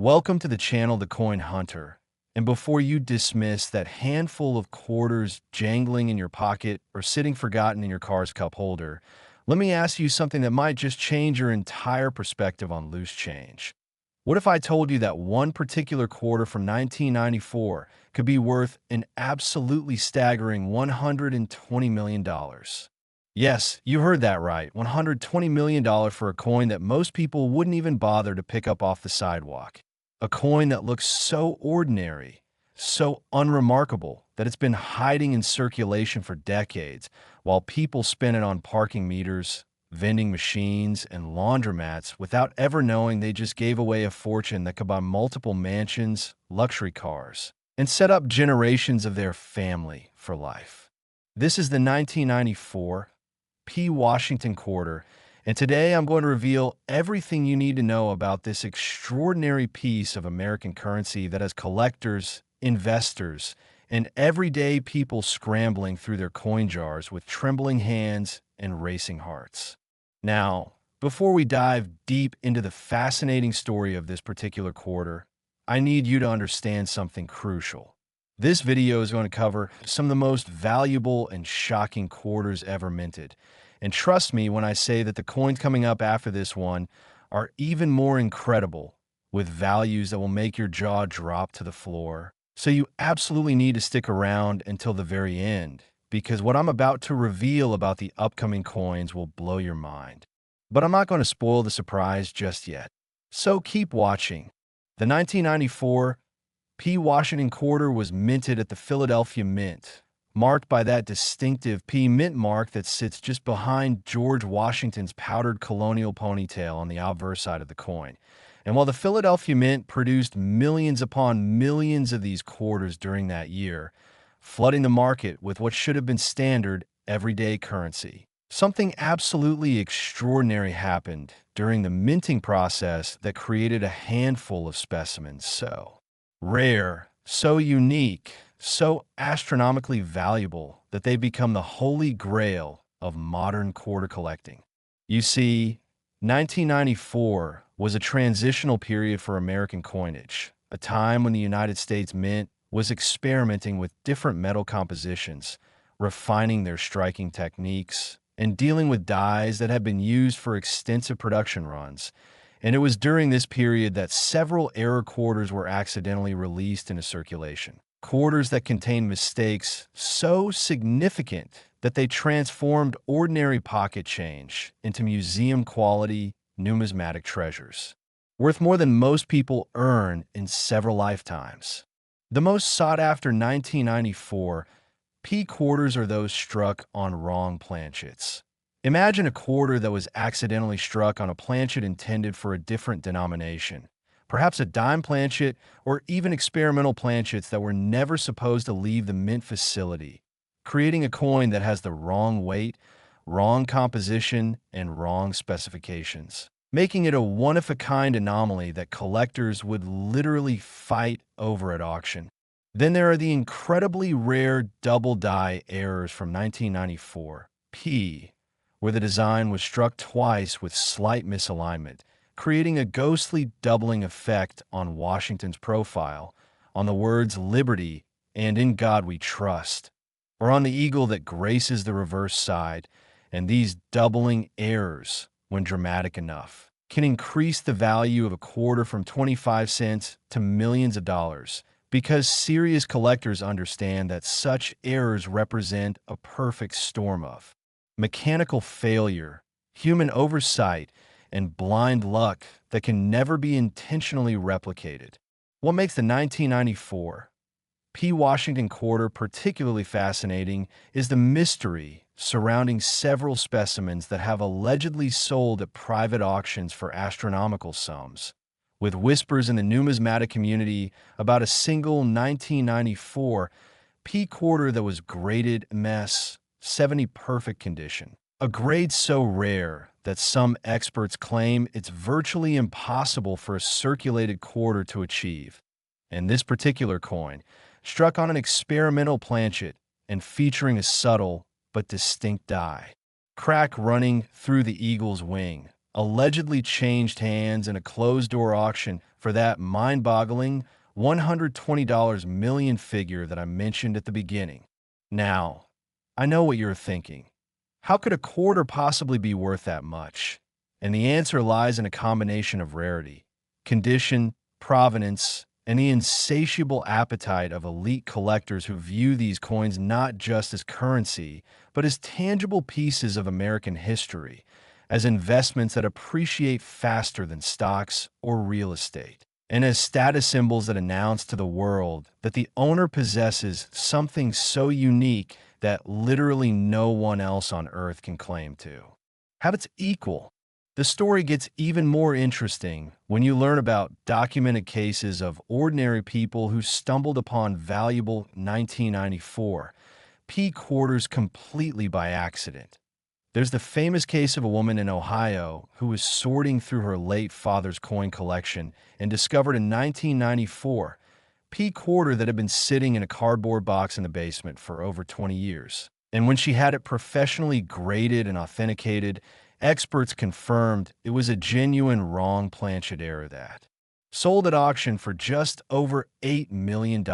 Welcome to the channel The Coin Hunter. And before you dismiss that handful of quarters jangling in your pocket or sitting forgotten in your car's cup holder, let me ask you something that might just change your entire perspective on loose change. What if I told you that one particular quarter from 1994 could be worth an absolutely staggering $120 million? Yes, you heard that right. $120 million for a coin that most people wouldn't even bother to pick up off the sidewalk. A coin that looks so ordinary, so unremarkable, that it's been hiding in circulation for decades, while people spend it on parking meters, vending machines, and laundromats without ever knowing they just gave away a fortune that could buy multiple mansions, luxury cars, and set up generations of their family for life. This is the 1994 P. Washington quarter, and today I'm going to reveal everything you need to know about this extraordinary piece of American currency that has collectors, investors, and everyday people scrambling through their coin jars with trembling hands and racing hearts. Now, before we dive deep into the fascinating story of this particular quarter, I need you to understand something crucial. This video is going to cover some of the most valuable and shocking quarters ever minted. And trust me when I say that the coins coming up after this one are even more incredible, with values that will make your jaw drop to the floor. So you absolutely need to stick around until the very end, because what I'm about to reveal about the upcoming coins will blow your mind. But I'm not going to spoil the surprise just yet. So keep watching. The 1994 P. Washington quarter was minted at the Philadelphia Mint, marked by that distinctive P mint mark that sits just behind George Washington's powdered colonial ponytail on the obverse side of the coin. And while the Philadelphia Mint produced millions upon millions of these quarters during that year, flooding the market with what should have been standard everyday currency, something absolutely extraordinary happened during the minting process that created a handful of specimens so rare, so unique, so astronomically valuable that they become the holy grail of modern quarter collecting. You see, 1994 was a transitional period for American coinage, a time when the United States Mint was experimenting with different metal compositions, refining their striking techniques, and dealing with dyes that had been used for extensive production runs. And it was during this period that several error quarters were accidentally released into circulation. Quarters that contained mistakes so significant that they transformed ordinary pocket change into museum-quality numismatic treasures, worth more than most people earn in several lifetimes. The most sought-after 1994 P quarters are those struck on wrong planchets. Imagine a quarter that was accidentally struck on a planchet intended for a different denomination, perhaps a dime planchet or even experimental planchets that were never supposed to leave the mint facility, creating a coin that has the wrong weight, wrong composition, and wrong specifications, making it a one-of-a-kind anomaly that collectors would literally fight over at auction. Then there are the incredibly rare double die errors from 1994 P, where the design was struck twice with slight misalignment, creating a ghostly doubling effect on Washington's profile, on the words liberty and in God we trust, or on the eagle that graces the reverse side. And these doubling errors, when dramatic enough, can increase the value of a quarter from 25 cents to millions of dollars, because serious collectors understand that such errors represent a perfect storm of mechanical failure, human oversight, and blind luck that can never be intentionally replicated. What makes the 1994 P. Washington quarter particularly fascinating is the mystery surrounding several specimens that have allegedly sold at private auctions for astronomical sums, with whispers in the numismatic community about a single 1994 P quarter that was graded MS 70 perfect condition, a grade so rare that some experts claim it's virtually impossible for a circulated quarter to achieve. And this particular coin, struck on an experimental planchet and featuring a subtle but distinct die, crack running through the eagle's wing, allegedly changed hands in a closed-door auction for that mind-boggling $120 million figure that I mentioned at the beginning. Now, I know what you're thinking. How could a quarter possibly be worth that much? And the answer lies in a combination of rarity, condition, provenance, and the insatiable appetite of elite collectors who view these coins not just as currency, but as tangible pieces of American history, as investments that appreciate faster than stocks or real estate, and as status symbols that announce to the world that the owner possesses something so unique that literally no one else on Earth can claim to have its equal. The story gets even more interesting when you learn about documented cases of ordinary people who stumbled upon valuable 1994 P quarters completely by accident. There's the famous case of a woman in Ohio who was sorting through her late father's coin collection and discovered a 1994 P quarter that had been sitting in a cardboard box in the basement for over 20 years. And when she had it professionally graded and authenticated, experts confirmed it was a genuine wrong planchet error that sold at auction for just over $8 million,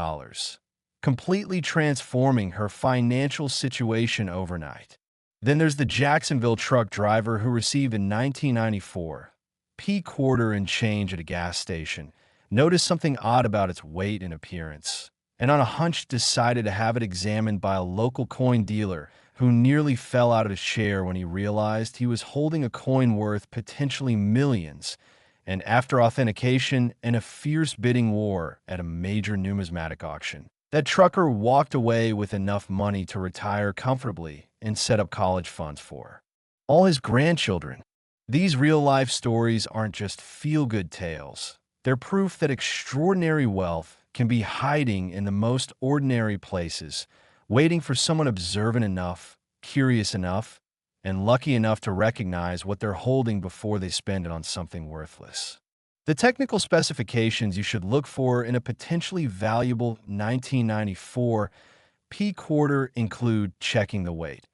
completely transforming her financial situation overnight. Then there's the Jacksonville truck driver who received a 1994 P quarter and change at a gas station, noticed something odd about its weight and appearance, and on a hunch decided to have it examined by a local coin dealer who nearly fell out of his chair when he realized he was holding a coin worth potentially millions, and after authentication and a fierce bidding war at a major numismatic auction, that trucker walked away with enough money to retire comfortably and set up college funds for all his grandchildren. These real-life stories aren't just feel-good tales. They're proof that extraordinary wealth can be hiding in the most ordinary places, waiting for someone observant enough, curious enough, and lucky enough to recognize what they're holding before they spend it on something worthless. The technical specifications you should look for in a potentially valuable 1994 P quarter include checking the weight.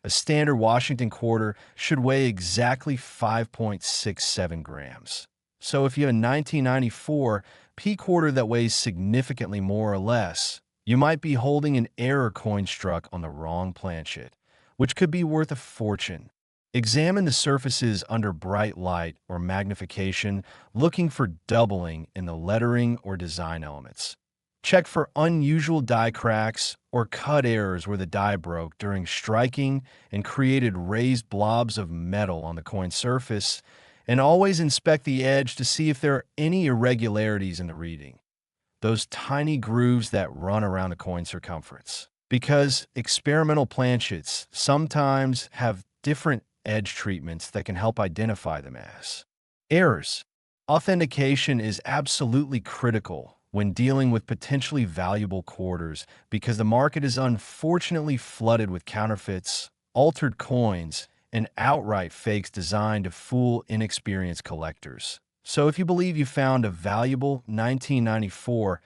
A standard Washington quarter should weigh exactly 5.67 grams. So if you have a 1994 P quarter that weighs significantly more or less, you might be holding an error coin struck on the wrong planchet, which could be worth a fortune. Examine the surfaces under bright light or magnification, looking for doubling in the lettering or design elements. Check for unusual die cracks or cut errors where the die broke during striking and created raised blobs of metal on the coin surface, and always inspect the edge to see if there are any irregularities in the reading, those tiny grooves that run around the coin circumference. Because experimental planchets sometimes have different edge treatments that can help identify them as errors. Authentication is absolutely critical when dealing with potentially valuable quarters because the market is unfortunately flooded with counterfeits, altered coins, and outright fakes designed to fool inexperienced collectors. So if you believe you found a valuable 1994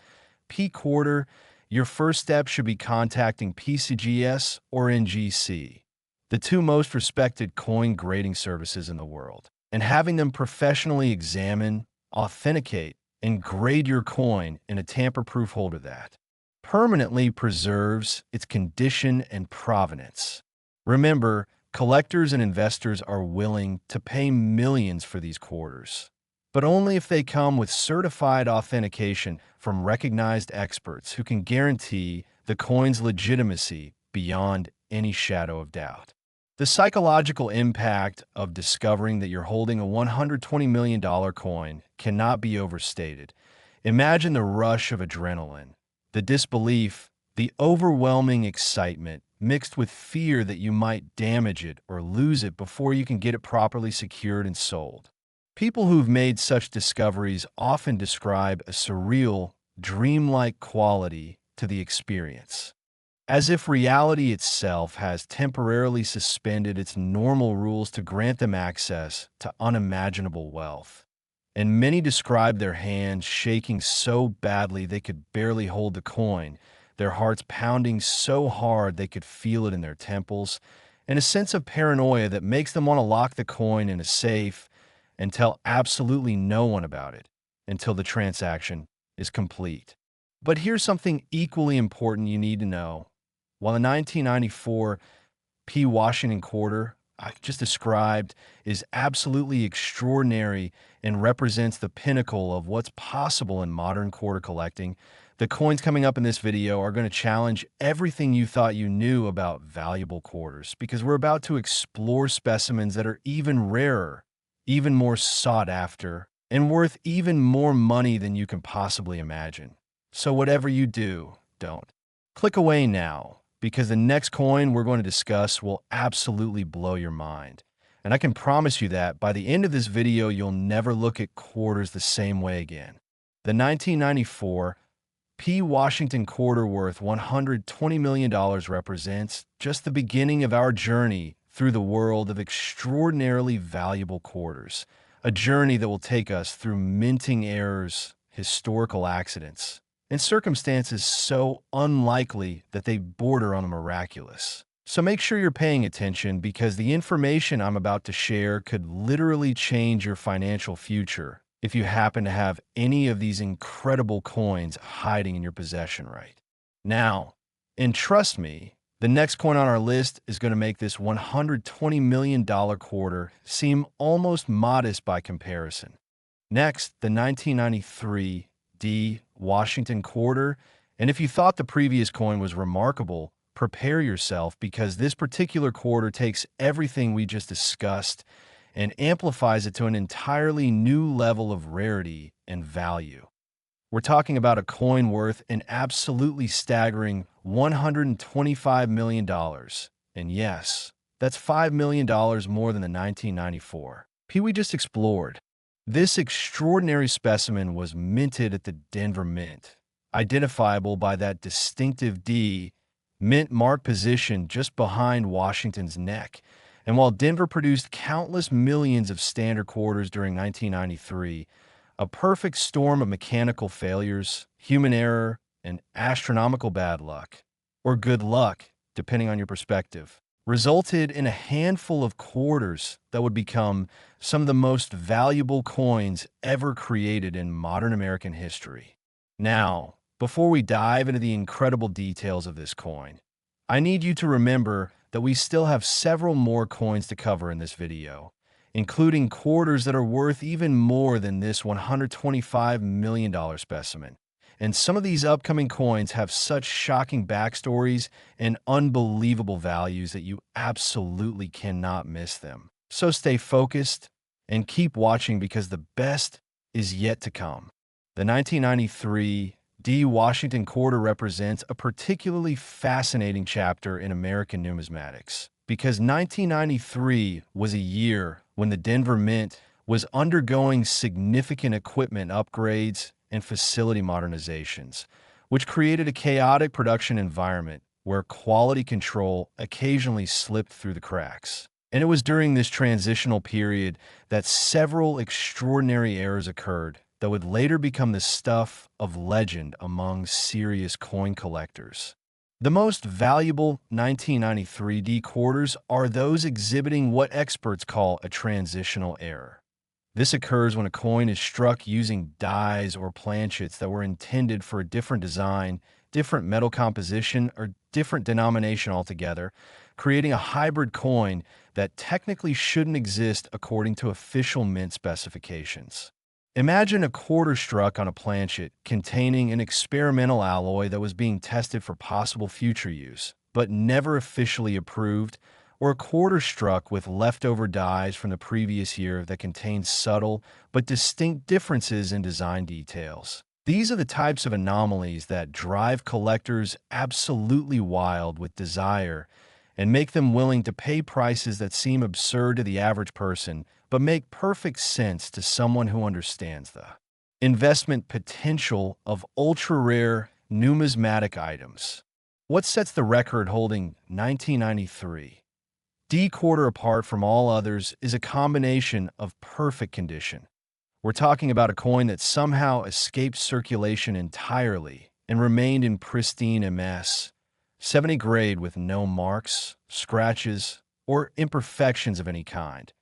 P quarter, your first step should be contacting PCGS or NGC, the two most respected coin grading services in the world, and having them professionally examine, authenticate, and grade your coin in a tamper-proof holder that permanently preserves its condition and provenance. Remember, collectors and investors are willing to pay millions for these quarters, but only if they come with certified authentication from recognized experts who can guarantee the coin's legitimacy beyond any shadow of doubt. The psychological impact of discovering that you're holding a $120 million coin cannot be overstated. Imagine the rush of adrenaline, the disbelief, the overwhelming excitement mixed with fear that you might damage it or lose it before you can get it properly secured and sold. People who've made such discoveries often describe a surreal, dreamlike quality to the experience, as if reality itself has temporarily suspended its normal rules to grant them access to unimaginable wealth. And many describe their hands shaking so badly they could barely hold the coin, their hearts pounding so hard they could feel it in their temples, and a sense of paranoia that makes them want to lock the coin in a safe and tell absolutely no one about it, until the transaction is complete. But here's something equally important you need to know. While the 1994 P. Washington quarter I just described is absolutely extraordinary and represents the pinnacle of what's possible in modern quarter collecting, the coins coming up in this video are going to challenge everything you thought you knew about valuable quarters, because we're about to explore specimens that are even rarer, even more sought after, and worth even more money than you can possibly imagine. So whatever you do, don't click away now, because the next coin we're going to discuss will absolutely blow your mind. And I can promise you that by the end of this video, you'll never look at quarters the same way again. The 1994 P. Washington quarter worth $120 million represents just the beginning of our journey through the world of extraordinarily valuable quarters, a journey that will take us through minting errors, historical accidents, and circumstances so unlikely that they border on the miraculous. So make sure you're paying attention, because the information I'm about to share could literally change your financial future if you happen to have any of these incredible coins hiding in your possession right now. And trust me, the next coin on our list is going to make this $120 million quarter seem almost modest by comparison. Next, the 1993 D. Washington quarter. And if you thought the previous coin was remarkable, prepare yourself, because this particular quarter takes everything we just discussed and amplifies it to an entirely new level of rarity and value. We're talking about a coin worth an absolutely staggering $125 million. And yes, that's $5 million more than the 1994 P we just explored. This extraordinary specimen was minted at the Denver Mint, identifiable by that distinctive D mint mark position just behind Washington's neck. And while Denver produced countless millions of standard quarters during 1993, a perfect storm of mechanical failures, human error, and astronomical bad luck, or good luck, depending on your perspective, resulted in a handful of quarters that would become some of the most valuable coins ever created in modern American history. Now, before we dive into the incredible details of this coin, I need you to remember that we still have several more coins to cover in this video, including quarters that are worth even more than this $125 million specimen. And some of these upcoming coins have such shocking backstories and unbelievable values that you absolutely cannot miss them. So stay focused and keep watching, because the best is yet to come. The 1993 D. Washington quarter represents a particularly fascinating chapter in American numismatics, because 1993 was a year when the Denver Mint was undergoing significant equipment upgrades and facility modernizations, which created a chaotic production environment where quality control occasionally slipped through the cracks. And it was during this transitional period that several extraordinary errors occurred that would later become the stuff of legend among serious coin collectors. The most valuable 1993 D quarters are those exhibiting what experts call a transitional error. This occurs when a coin is struck using dies or planchets that were intended for a different design, different metal composition, or different denomination altogether, creating a hybrid coin that technically shouldn't exist according to official mint specifications. Imagine a quarter struck on a planchet containing an experimental alloy that was being tested for possible future use, but never officially approved, or a quarter struck with leftover dies from the previous year that contained subtle but distinct differences in design details. These are the types of anomalies that drive collectors absolutely wild with desire and make them willing to pay prices that seem absurd to the average person, but make perfect sense to someone who understands the investment potential of ultra-rare numismatic items. What sets the record holding 1993 D quarter apart from all others is a combination of perfect condition. We're talking about a coin that somehow escaped circulation entirely and remained in pristine MS 70 grade with no marks, scratches, or imperfections of any kind,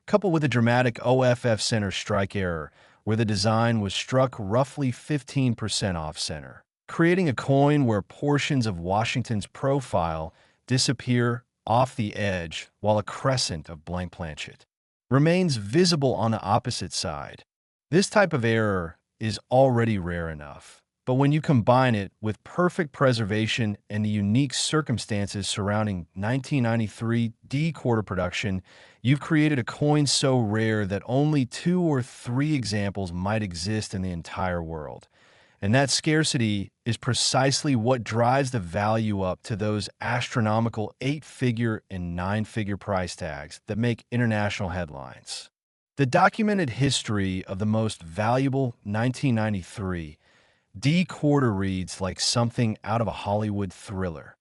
coupled with a dramatic OFF center strike error, where the design was struck roughly 15% off-center, creating a coin where portions of Washington's profile disappear off the edge while a crescent of blank planchet remains visible on the opposite side. This type of error is already rare enough, but when you combine it with perfect preservation and the unique circumstances surrounding 1993 D quarter production, you've created a coin so rare that only 2 or 3 examples might exist in the entire world. And that scarcity is precisely what drives the value up to those astronomical 8-figure and 9-figure price tags that make international headlines. The documented history of the most valuable 1993 D quarter reads like something out of a Hollywood thriller.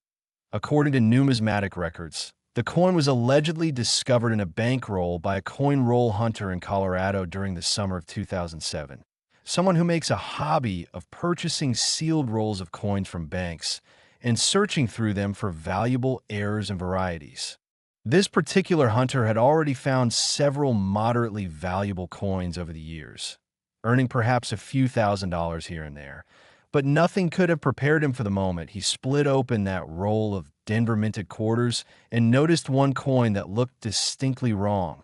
According to numismatic records, the coin was allegedly discovered in a bankroll by a coin roll hunter in Colorado during the summer of 2007. Someone who makes a hobby of purchasing sealed rolls of coins from banks and searching through them for valuable errors and varieties. This particular hunter had already found several moderately valuable coins over the years, earning perhaps a few $1,000s here and there, but nothing could have prepared him for the moment he split open that roll of Denver minted quarters and noticed one coin that looked distinctly wrong.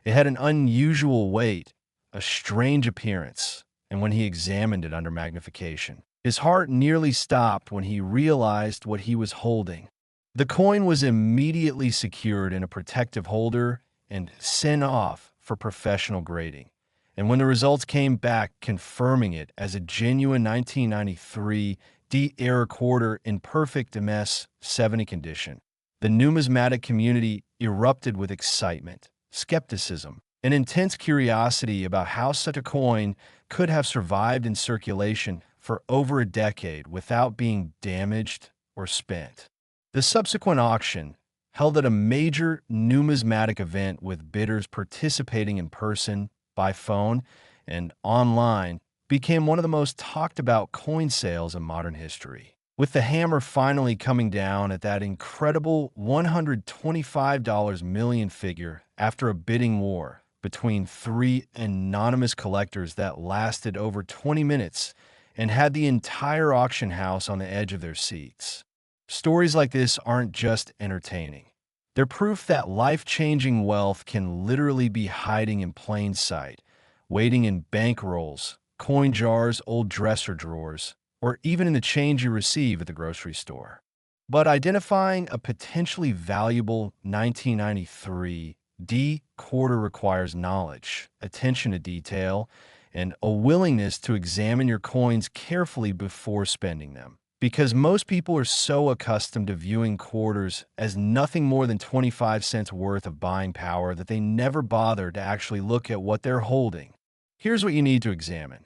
It had an unusual weight, a strange appearance, and when he examined it under magnification, his heart nearly stopped when he realized what he was holding. The coin was immediately secured in a protective holder and sent off for professional grading. And when the results came back confirming it as a genuine 1993 D error quarter in perfect MS-70 condition, the numismatic community erupted with excitement, skepticism, and intense curiosity about how such a coin could have survived in circulation for over a decade without being damaged or spent. The subsequent auction, held at a major numismatic event with bidders participating in person, by phone, and online, became one of the most talked about coin sales in modern history, with the hammer finally coming down at that incredible $125 million figure after a bidding war between 3 anonymous collectors that lasted over 20 minutes and had the entire auction house on the edge of their seats. Stories like this aren't just entertaining. They're proof that life-changing wealth can literally be hiding in plain sight, waiting in bank rolls, coin jars, old dresser drawers, or even in the change you receive at the grocery store. But identifying a potentially valuable 1993 D quarter requires knowledge, attention to detail, and a willingness to examine your coins carefully before spending them. Because most people are so accustomed to viewing quarters as nothing more than 25 cents worth of buying power that they never bother to actually look at what they're holding. Here's what you need to examine.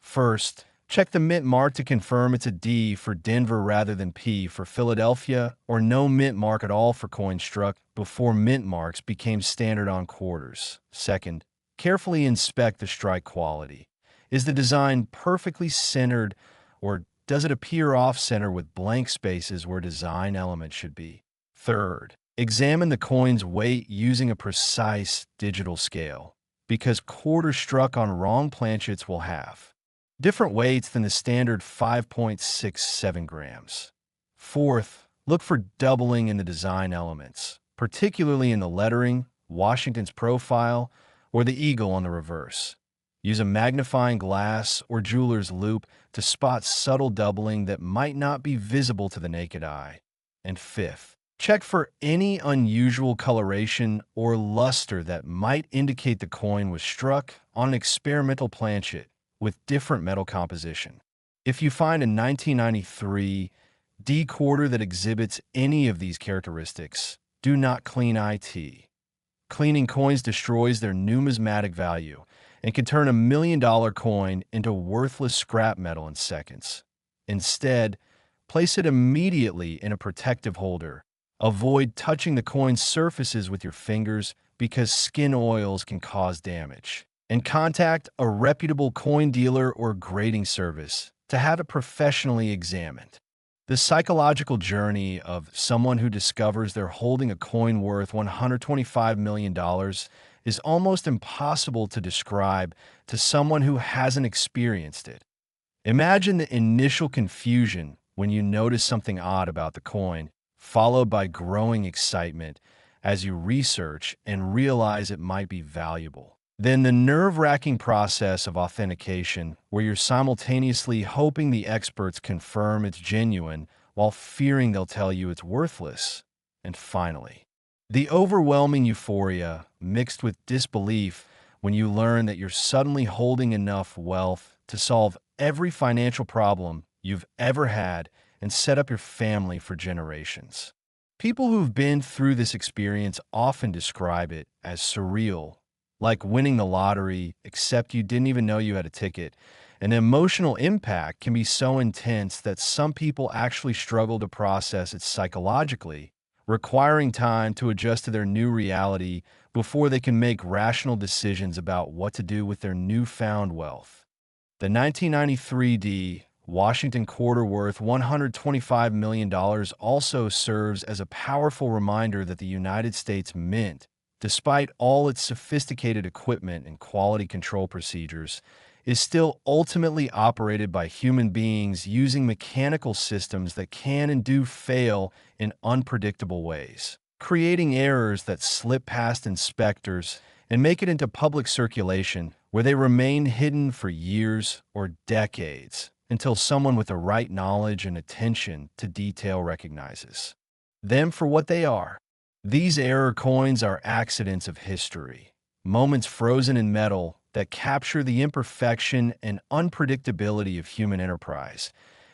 First, check the mint mark to confirm it's a D for Denver rather than P for Philadelphia, or no mint mark at all for coins struck before mint marks became standard on quarters. Second, carefully inspect the strike quality. Is the design perfectly centered, or does it appear off-center with blank spaces where design elements should be? Third, examine the coin's weight using a precise digital scale, because quarters struck on wrong planchets will have different weights than the standard 5.67 grams. Fourth, look for doubling in the design elements, particularly in the lettering, Washington's profile, or the eagle on the reverse. Use a magnifying glass or jeweler's loupe to spot subtle doubling that might not be visible to the naked eye. And fifth, check for any unusual coloration or luster that might indicate the coin was struck on an experimental planchet with different metal composition. If you find a 1993 D quarter that exhibits any of these characteristics, do not clean it. Cleaning coins destroys their numismatic value and can turn $1 million coin into worthless scrap metal in seconds. Instead, place it immediately in a protective holder. Avoid touching the coin's surfaces with your fingers because skin oils can cause damage. And contact a reputable coin dealer or grading service to have it professionally examined. The psychological journey of someone who discovers they're holding a coin worth $125 million is almost impossible to describe to someone who hasn't experienced it. Imagine the initial confusion when you notice something odd about the coin, followed by growing excitement as you research and realize it might be valuable. Then the nerve-wracking process of authentication, where you're simultaneously hoping the experts confirm it's genuine while fearing they'll tell you it's worthless. And finally, the overwhelming euphoria mixed with disbelief when you learn that you're suddenly holding enough wealth to solve every financial problem you've ever had and set up your family for generations. People who've been through this experience often describe it as surreal, like winning the lottery, except you didn't even know you had a ticket. An emotional impact can be so intense that some people actually struggle to process it psychologically, requiring time to adjust to their new reality before they can make rational decisions about what to do with their newfound wealth. The 1993 Washington quarter worth $125 million also serves as a powerful reminder that the United States Mint, despite all its sophisticated equipment and quality control procedures, is still ultimately operated by human beings using mechanical systems that can and do fail in unpredictable ways, creating errors that slip past inspectors and make it into public circulation, where they remain hidden for years or decades until someone with the right knowledge and attention to detail recognizes them for what they are. These error coins are accidents of history, moments frozen in metal that capture the imperfection and unpredictability of human enterprise.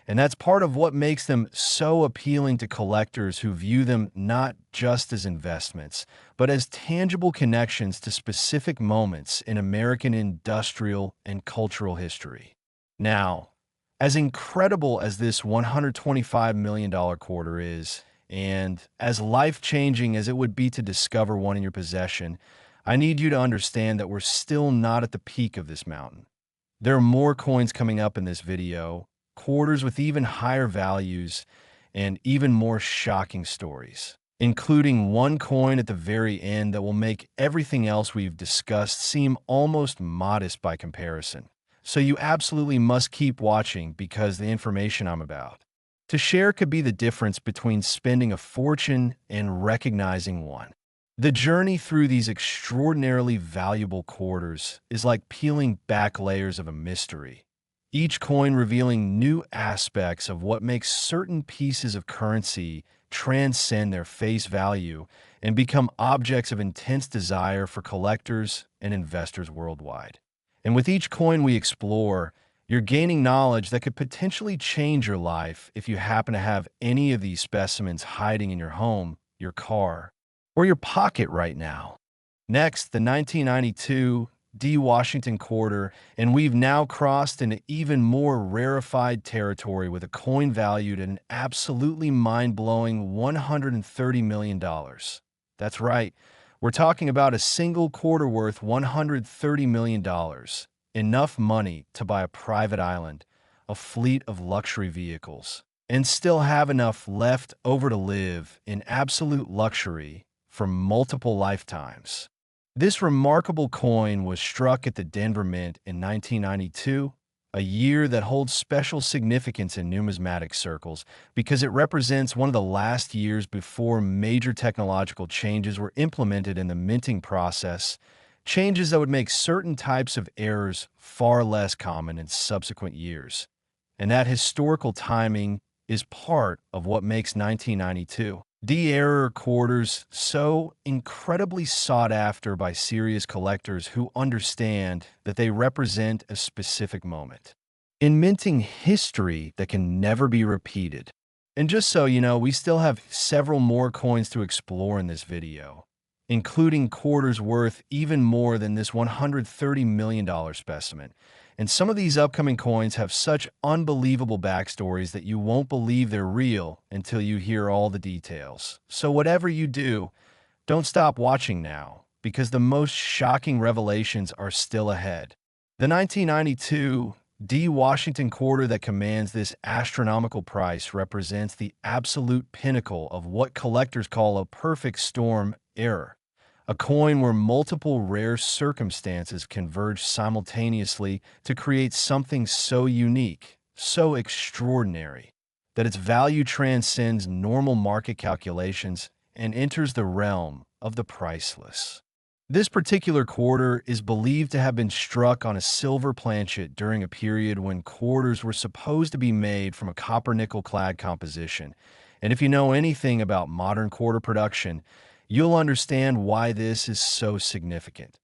And that's part of what makes them so appealing to collectors who view them not just as investments, but as tangible connections to specific moments in American industrial and cultural history. Now, as incredible as this $125 million quarter is, and as life-changing as it would be to discover one in your possession, I need you to understand that we're still not at the peak of this mountain. There are more coins coming up in this video, quarters with even higher values, and even more shocking stories, including one coin at the very end that will make everything else we've discussed seem almost modest by comparison. So you absolutely must keep watching, because the information I'm about to share could be the difference between spending a fortune and recognizing one. The journey through these extraordinarily valuable quarters is like peeling back layers of a mystery, each coin revealing new aspects of what makes certain pieces of currency transcend their face value and become objects of intense desire for collectors and investors worldwide. And with each coin we explore, you're gaining knowledge that could potentially change your life if you happen to have any of these specimens hiding in your home, your car, or your pocket right now. Next, the 1992 Washington quarter, and we've now crossed into even more rarefied territory with a coin valued at an absolutely mind-blowing $130 million. That's right. We're talking about a single quarter worth $130 million, enough money to buy a private island, a fleet of luxury vehicles, and still have enough left over to live in absolute luxury for multiple lifetimes. This remarkable coin was struck at the Denver Mint in 1992, a year that holds special significance in numismatic circles because it represents one of the last years before major technological changes were implemented in the minting process, changes that would make certain types of errors far less common in subsequent years. And that historical timing is part of what makes 1992 error quarters so incredibly sought after by serious collectors who understand that they represent a specific moment in minting history that can never be repeated. And just so you know, we still have several more coins to explore in this video, including quarters worth even more than this $130 million specimen. And some of these upcoming coins have such unbelievable backstories that you won't believe they're real until you hear all the details. So whatever you do, don't stop watching now, because the most shocking revelations are still ahead. The 1992 Washington quarter that commands this astronomical price represents the absolute pinnacle of what collectors call a perfect storm error, a coin where multiple rare circumstances converge simultaneously to create something so unique, so extraordinary, that its value transcends normal market calculations and enters the realm of the priceless. This particular quarter is believed to have been struck on a silver planchet during a period when quarters were supposed to be made from a copper-nickel clad composition. And if you know anything about modern quarter production, you'll understand why this is so significant.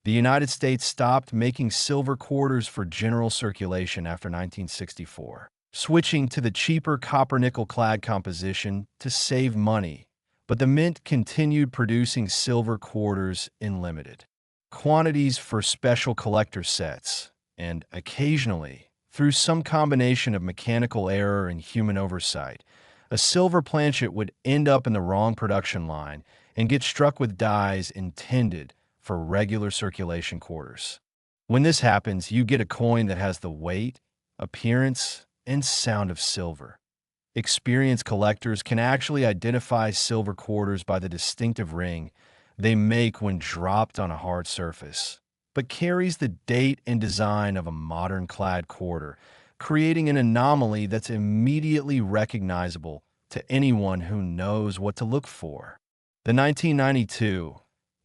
The United States stopped making silver quarters for general circulation after 1964, switching to the cheaper copper-nickel clad composition to save money, but the mint continued producing silver quarters in limited quantities for special collector sets, and occasionally, through some combination of mechanical error and human oversight, a silver planchet would end up in the wrong production line and get struck with dies intended for regular circulation quarters. When this happens, you get a coin that has the weight, appearance, and sound of silver. Experienced collectors can actually identify silver quarters by the distinctive ring they make when dropped on a hard surface, but carries the date and design of a modern clad quarter, creating an anomaly that's immediately recognizable to anyone who knows what to look for. The 1992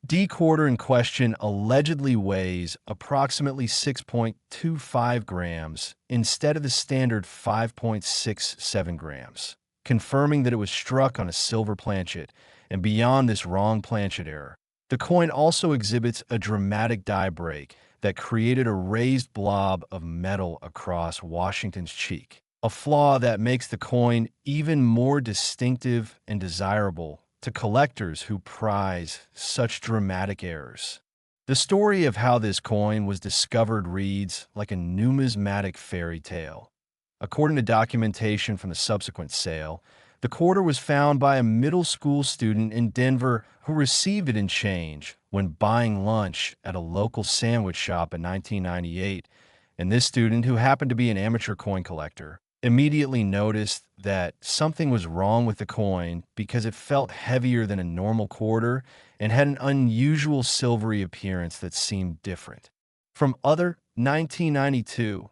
D quarter in question allegedly weighs approximately 6.25 grams instead of the standard 5.67 grams, confirming that it was struck on a silver planchet. And beyond this wrong planchet error, the coin also exhibits a dramatic die break that created a raised blob of metal across Washington's cheek, a flaw that makes the coin even more distinctive and desirable to collectors who prize such dramatic errors. The story of how this coin was discovered reads like a numismatic fairy tale. According to documentation from the subsequent sale, the quarter was found by a middle school student in Denver who received it in change when buying lunch at a local sandwich shop in 1998, and this student, who happened to be an amateur coin collector, immediately noticed that something was wrong with the coin because it felt heavier than a normal quarter and had an unusual silvery appearance that seemed different from other 1992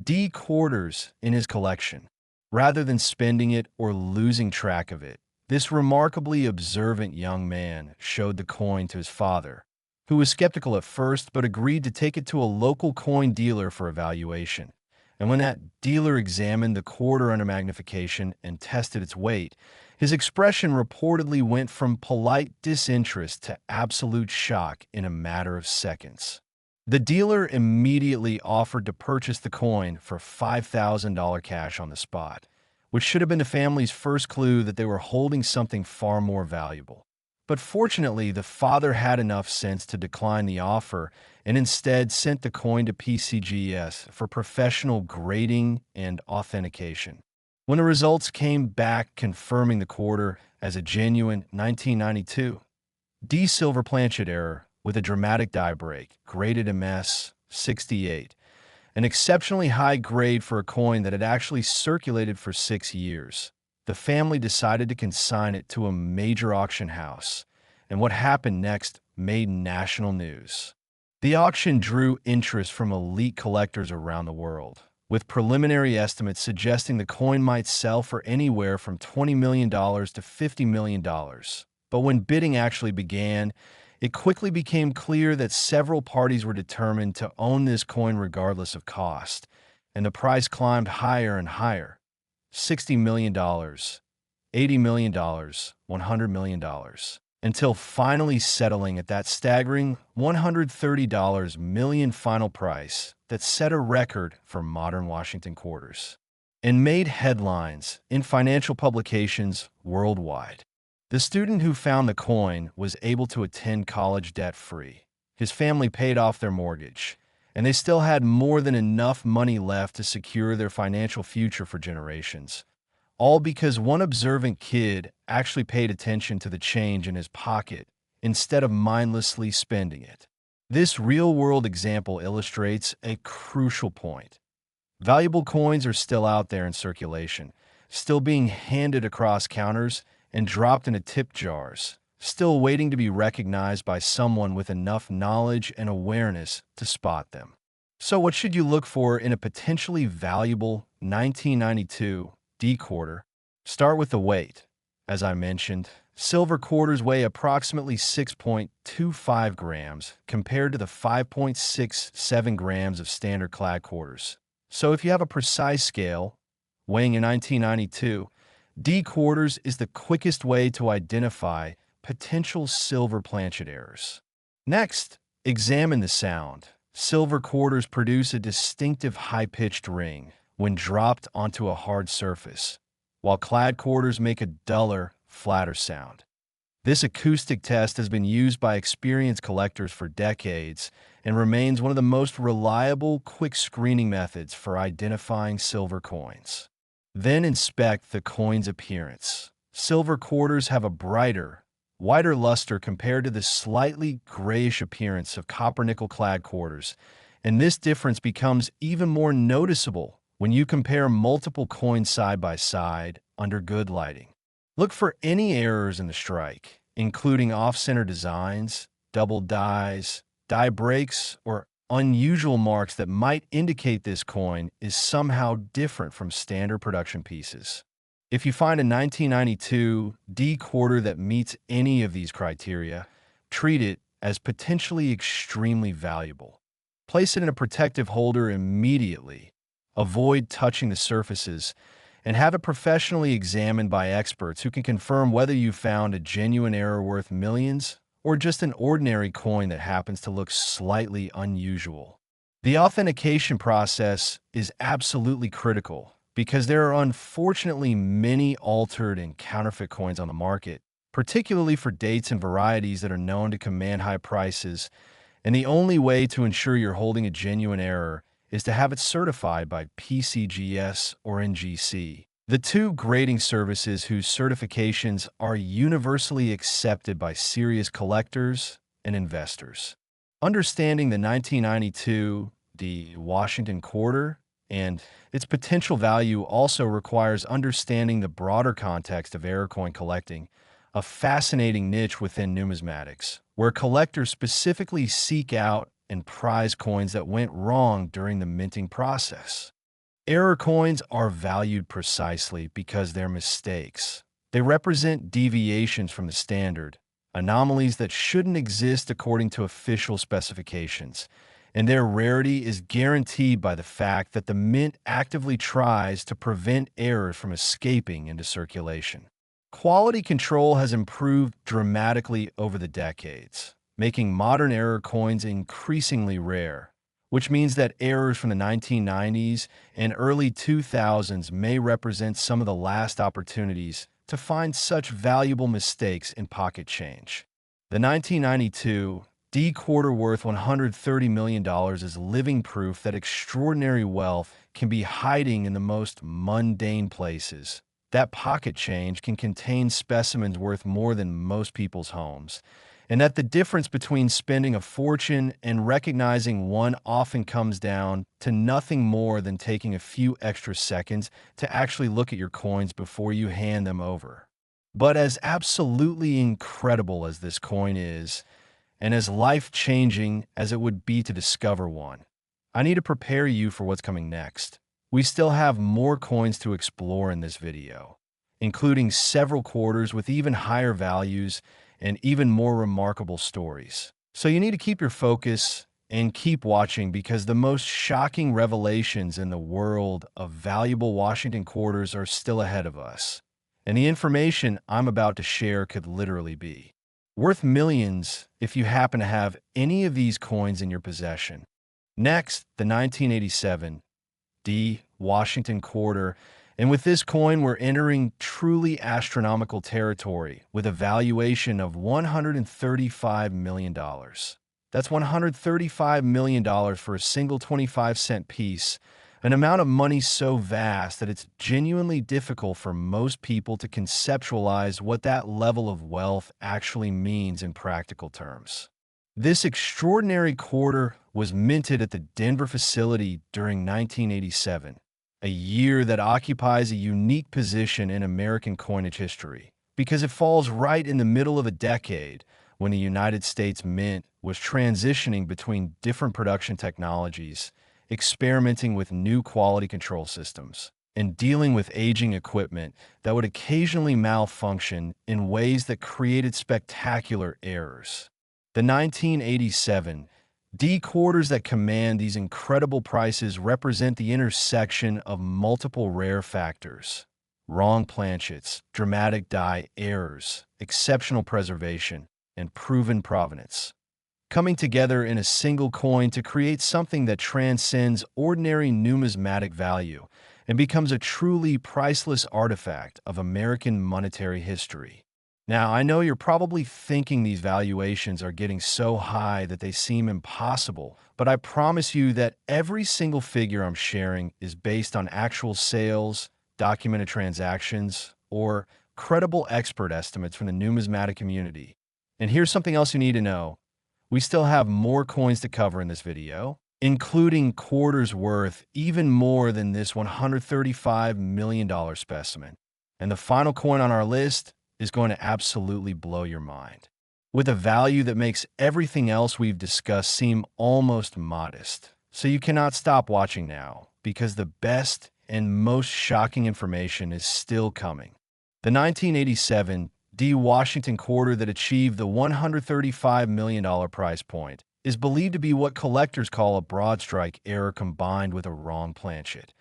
D quarters in his collection. Rather than spending it or losing track of it, this remarkably observant young man showed the coin to his father, who was skeptical at first but agreed to take it to a local coin dealer for evaluation. And when that dealer examined the quarter under magnification and tested its weight, his expression reportedly went from polite disinterest to absolute shock in a matter of seconds. The dealer immediately offered to purchase the coin for $5,000 cash on the spot, which should have been the family's first clue that they were holding something far more valuable. But fortunately, the father had enough sense to decline the offer and instead sent the coin to PCGS for professional grading and authentication. When the results came back confirming the quarter as a genuine 1992 D silver planchet error with a dramatic die break, graded MS 68, an exceptionally high grade for a coin that had actually circulated for 6 years, the family decided to consign it to a major auction house, and what happened next made national news. The auction drew interest from elite collectors around the world, with preliminary estimates suggesting the coin might sell for anywhere from $20 million to $50 million. But when bidding actually began, it quickly became clear that several parties were determined to own this coin regardless of cost, and the price climbed higher and higher. $60 million, $80 million, $100 million, until finally settling at that staggering $130 million final price that set a record for modern Washington quarters and made headlines in financial publications worldwide. The student who found the coin was able to attend college debt-free. His family paid off their mortgage, and they still had more than enough money left to secure their financial future for generations. All because one observant kid actually paid attention to the change in his pocket instead of mindlessly spending it. This real-world example illustrates a crucial point. Valuable coins are still out there in circulation, still being handed across counters and dropped into tip jars, still waiting to be recognized by someone with enough knowledge and awareness to spot them. So what should you look for in a potentially valuable 1992 D quarter? Start with the weight. As I mentioned, silver quarters weigh approximately 6.25 grams compared to the 5.67 grams of standard clad quarters. So if you have a precise scale, weighing a 1992, D quarters is the quickest way to identify potential silver planchet errors. Next, examine the sound. Silver quarters produce a distinctive high-pitched ring when dropped onto a hard surface, while clad quarters make a duller, flatter sound. This acoustic test has been used by experienced collectors for decades and remains one of the most reliable, quick screening methods for identifying silver coins. Then inspect the coin's appearance. Silver quarters have a brighter, whiter luster compared to the slightly grayish appearance of copper-nickel clad quarters, and this difference becomes even more noticeable when you compare multiple coins side by side under good lighting. Look for any errors in the strike, including off-center designs, double dies, die breaks, or unusual marks that might indicate this coin is somehow different from standard production pieces. If you find a 1992 D quarter that meets any of these criteria, treat it as potentially extremely valuable. Place it in a protective holder immediately. Avoid touching the surfaces, and have it professionally examined by experts who can confirm whether you found a genuine error worth millions or just an ordinary coin that happens to look slightly unusual. The authentication process is absolutely critical because there are unfortunately many altered and counterfeit coins on the market, particularly for dates and varieties that are known to command high prices, and the only way to ensure you're holding a genuine error is to have it certified by PCGS or NGC, the two grading services whose certifications are universally accepted by serious collectors and investors. Understanding the 1992 D Washington quarter and its potential value also requires understanding the broader context of error coin collecting, a fascinating niche within numismatics, where collectors specifically seek out and prize coins that went wrong during the minting process. Error coins are valued precisely because they're mistakes. They represent deviations from the standard, anomalies that shouldn't exist according to official specifications, and their rarity is guaranteed by the fact that the mint actively tries to prevent errors from escaping into circulation. Quality control has improved dramatically over the decades, making modern error coins increasingly rare, which means that errors from the 1990s and early 2000s may represent some of the last opportunities to find such valuable mistakes in pocket change. The 1992 D quarter worth $130 million is living proof that extraordinary wealth can be hiding in the most mundane places. That pocket change can contain specimens worth more than most people's homes, and that the difference between spending a fortune and recognizing one often comes down to nothing more than taking a few extra seconds to actually look at your coins before you hand them over. But as absolutely incredible as this coin is, and as life-changing as it would be to discover one, I need to prepare you for what's coming next. We still have more coins to explore in this video, including several quarters with even higher values and even more remarkable stories. So you need to keep your focus and keep watching because the most shocking revelations in the world of valuable Washington quarters are still ahead of us. And the information I'm about to share could literally be worth millions if you happen to have any of these coins in your possession. Next, the 1987 D Washington quarter. And with this coin, we're entering truly astronomical territory with a valuation of $135 million. That's $135 million for a single 25-cent piece, an amount of money so vast that it's genuinely difficult for most people to conceptualize what that level of wealth actually means in practical terms. This extraordinary quarter was minted at the Denver facility during 1987, a year that occupies a unique position in American coinage history, because it falls right in the middle of a decade when the United States Mint was transitioning between different production technologies, experimenting with new quality control systems, and dealing with aging equipment that would occasionally malfunction in ways that created spectacular errors. The 1987 D quarters that command these incredible prices represent the intersection of multiple rare factors: wrong planchets, dramatic die errors, exceptional preservation, and proven provenance, coming together in a single coin to create something that transcends ordinary numismatic value and becomes a truly priceless artifact of American monetary history. Now, I know you're probably thinking these valuations are getting so high that they seem impossible, but I promise you that every single figure I'm sharing is based on actual sales, documented transactions, or credible expert estimates from the numismatic community. And here's something else you need to know. We still have more coins to cover in this video, including quarters worth even more than this $135 million specimen. And the final coin on our list is going to absolutely blow your mind, with a value that makes everything else we've discussed seem almost modest. So you cannot stop watching now, because the best and most shocking information is still coming. The 1987 D Washington quarter that achieved the $135 million price point is believed to be what collectors call a broadstrike error combined with a wrong planchet.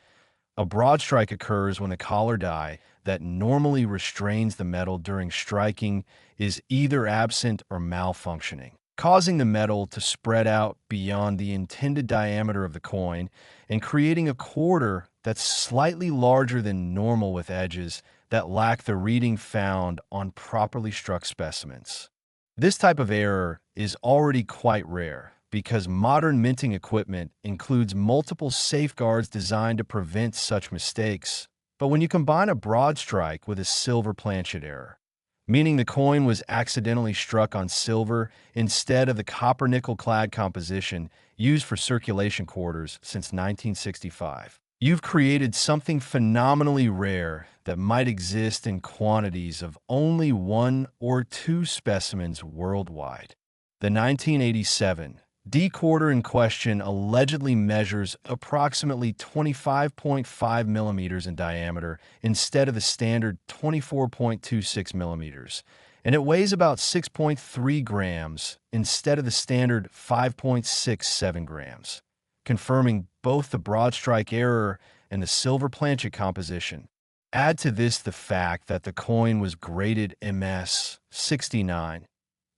A broadstrike occurs when the collar die that normally restrains the metal during striking is either absent or malfunctioning, causing the metal to spread out beyond the intended diameter of the coin and creating a quarter that's slightly larger than normal with edges that lack the reading found on properly struck specimens. This type of error is already quite rare because modern minting equipment includes multiple safeguards designed to prevent such mistakes. But when you combine a broadstrike with a silver planchet error, meaning the coin was accidentally struck on silver instead of the copper-nickel-clad composition used for circulation quarters since 1965, you've created something phenomenally rare that might exist in quantities of only 1 or 2 specimens worldwide. The 1987 D quarter in question allegedly measures approximately 25.5 millimeters in diameter instead of the standard 24.26 millimeters, and it weighs about 6.3 grams instead of the standard 5.67 grams, confirming both the broadstrike error and the silver planchet composition. Add to this the fact that the coin was graded MS 69,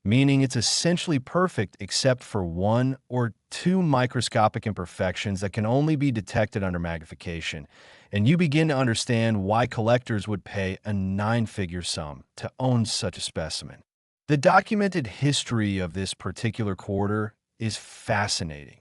meaning it's essentially perfect except for 1 or 2 microscopic imperfections that can only be detected under magnification, and you begin to understand why collectors would pay a 9-figure sum to own such a specimen. The documented history of this particular quarter is fascinating.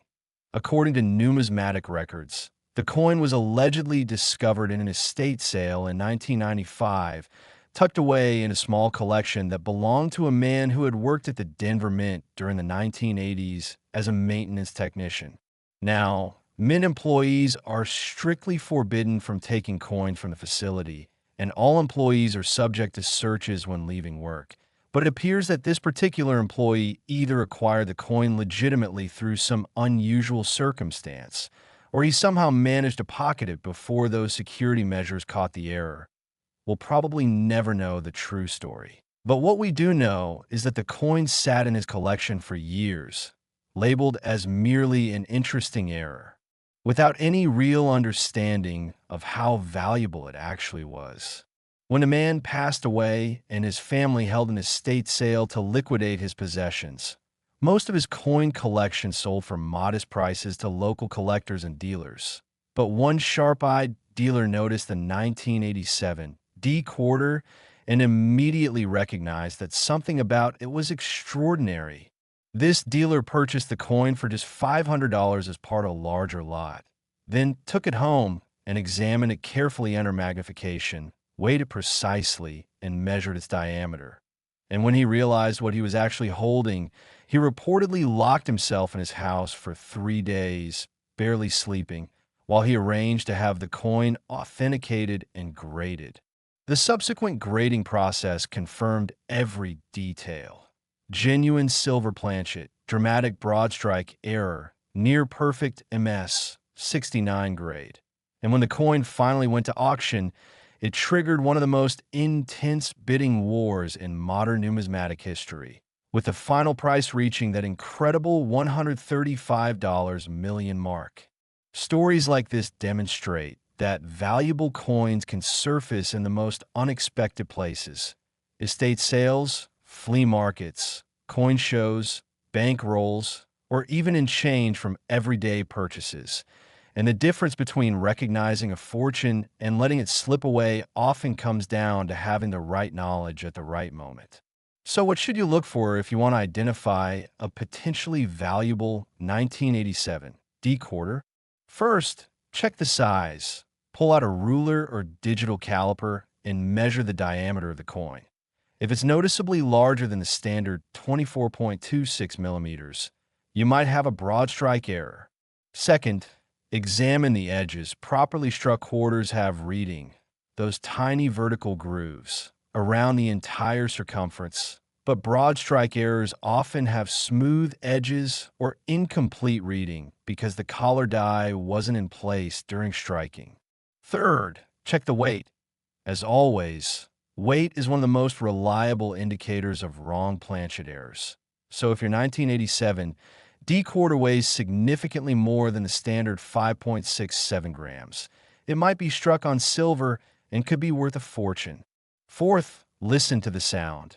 According to numismatic records, the coin was allegedly discovered in an estate sale in 1995, tucked away in a small collection that belonged to a man who had worked at the Denver Mint during the 1980s as a maintenance technician. Now, Mint employees are strictly forbidden from taking coin from the facility, and all employees are subject to searches when leaving work. But it appears that this particular employee either acquired the coin legitimately through some unusual circumstance, or he somehow managed to pocket it before those security measures caught the error. We'll probably never know the true story. But what we do know is that the coin sat in his collection for years, labeled as merely an interesting error, without any real understanding of how valuable it actually was. When the man passed away and his family held an estate sale to liquidate his possessions, most of his coin collection sold for modest prices to local collectors and dealers. But one sharp-eyed dealer noticed the 1987 D quarter and immediately recognized that something about it was extraordinary. This dealer purchased the coin for just $500 as part of a larger lot, then took it home and examined it carefully under magnification, weighed it precisely, and measured its diameter. And when he realized what he was actually holding, he reportedly locked himself in his house for 3 days, barely sleeping, while he arranged to have the coin authenticated and graded. The subsequent grading process confirmed every detail. Genuine silver planchet, dramatic broadstrike error, near perfect MS, 69 grade. And when the coin finally went to auction, it triggered one of the most intense bidding wars in modern numismatic history, with the final price reaching that incredible $135 million mark. Stories like this demonstrate that valuable coins can surface in the most unexpected places. Estate sales, flea markets, coin shows, bank rolls, or even in change from everyday purchases. And the difference between recognizing a fortune and letting it slip away often comes down to having the right knowledge at the right moment. So what should you look for if you want to identify a potentially valuable 1987 D quarter? First, check the size. Pull out a ruler or digital caliper and measure the diameter of the coin. If it's noticeably larger than the standard 24.26 millimeters, you might have a broadstrike error. Second, examine the edges. Properly struck quarters have reading, those tiny vertical grooves, around the entire circumference. But broadstrike errors often have smooth edges or incomplete reading because the collar die wasn't in place during striking. Third, check the weight. As always, weight is one of the most reliable indicators of wrong planchet errors. So if your 1987 D quarter weighs significantly more than the standard 5.67 grams, it might be struck on silver and could be worth a fortune. Fourth, listen to the sound.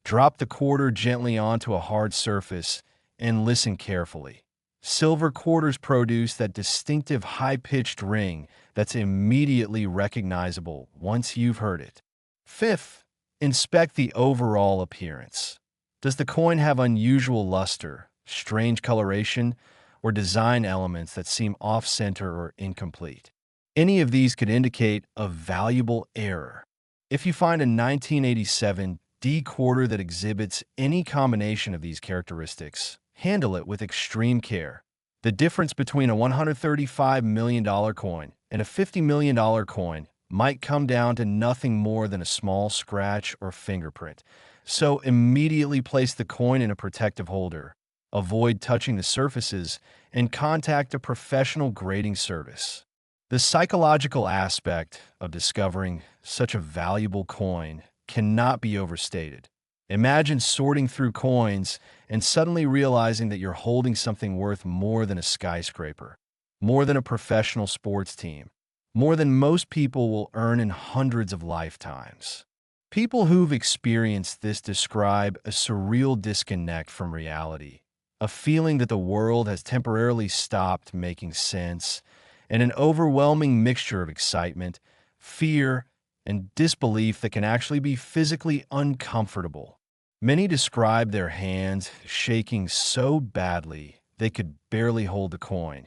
Drop the quarter gently onto a hard surface and listen carefully. Silver quarters produce that distinctive high-pitched ring that's immediately recognizable once you've heard it. Fifth, inspect the overall appearance. Does the coin have unusual luster, strange coloration, or design elements that seem off-center or incomplete? Any of these could indicate a valuable error. If you find a 1987 D quarter that exhibits any combination of these characteristics, handle it with extreme care. The difference between a $135 million coin and a $50 million coin might come down to nothing more than a small scratch or fingerprint. So immediately place the coin in a protective holder. Avoid touching the surfaces and contact a professional grading service. The psychological aspect of discovering such a valuable coin cannot be overstated. Imagine sorting through coins and suddenly realizing that you're holding something worth more than a skyscraper, more than a professional sports team, more than most people will earn in hundreds of lifetimes. People who've experienced this describe a surreal disconnect from reality, a feeling that the world has temporarily stopped making sense, and an overwhelming mixture of excitement, fear, and disbelief that can actually be physically uncomfortable. Many describe their hands shaking so badly they could barely hold the coin,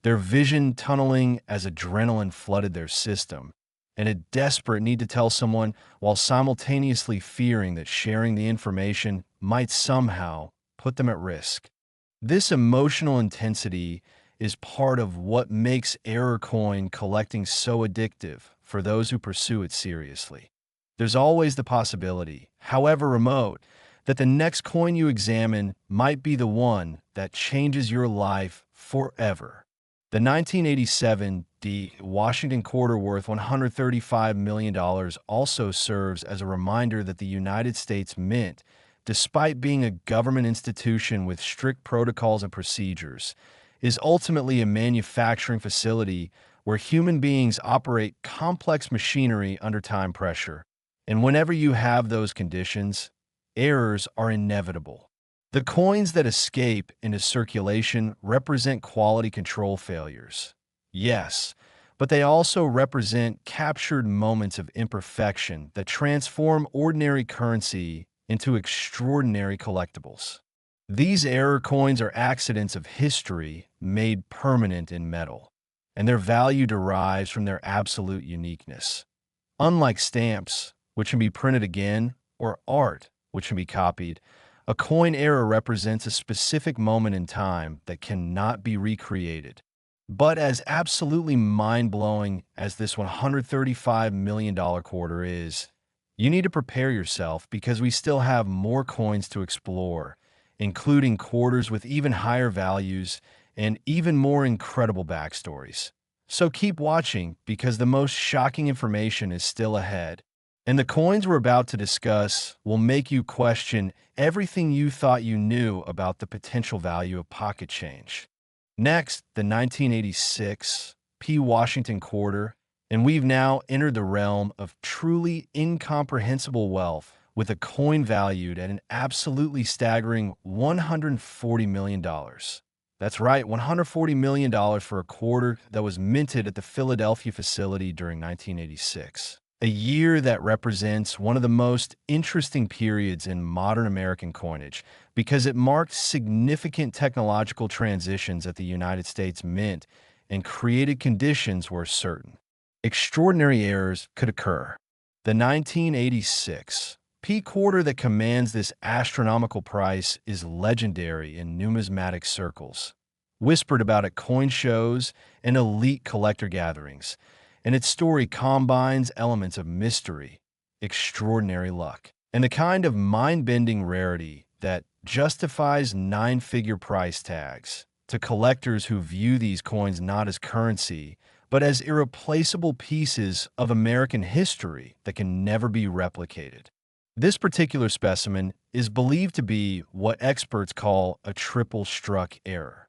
their vision tunneling as adrenaline flooded their system, and a desperate need to tell someone while simultaneously fearing that sharing the information might somehow put them at risk. This emotional intensity is part of what makes error coin collecting so addictive for those who pursue it seriously. There's always the possibility, however remote, that the next coin you examine might be the one that changes your life forever. The 1987 D Washington quarter worth $135 million also serves as a reminder that the United States Mint, despite being a government institution with strict protocols and procedures, is ultimately a manufacturing facility where human beings operate complex machinery under time pressure. And whenever you have those conditions, errors are inevitable. The coins that escape into circulation represent quality control failures. Yes, but they also represent captured moments of imperfection that transform ordinary currency into extraordinary collectibles. These error coins are accidents of history made permanent in metal, and their value derives from their absolute uniqueness. Unlike stamps, which can be printed again, or art, which can be copied, a coin error represents a specific moment in time that cannot be recreated. But as absolutely mind-blowing as this $135 million quarter is, you need to prepare yourself because we still have more coins to explore, including quarters with even higher values and even more incredible backstories. So keep watching because the most shocking information is still ahead. And the coins we're about to discuss will make you question everything you thought you knew about the potential value of pocket change. Next, the 1986 P. Washington quarter, and we've now entered the realm of truly incomprehensible wealth with a coin valued at an absolutely staggering $140 million. That's right, $140 million for a quarter that was minted at the Philadelphia facility during 1986. A year that represents one of the most interesting periods in modern American coinage because it marked significant technological transitions at the United States Mint and created conditions where certain extraordinary errors could occur. The 1986 P quarter that commands this astronomical price is legendary in numismatic circles, whispered about at coin shows and elite collector gatherings, and its story combines elements of mystery, extraordinary luck, and the kind of mind-bending rarity that justifies nine-figure price tags to collectors who view these coins not as currency, but as irreplaceable pieces of American history that can never be replicated. This particular specimen is believed to be what experts call a triple struck error,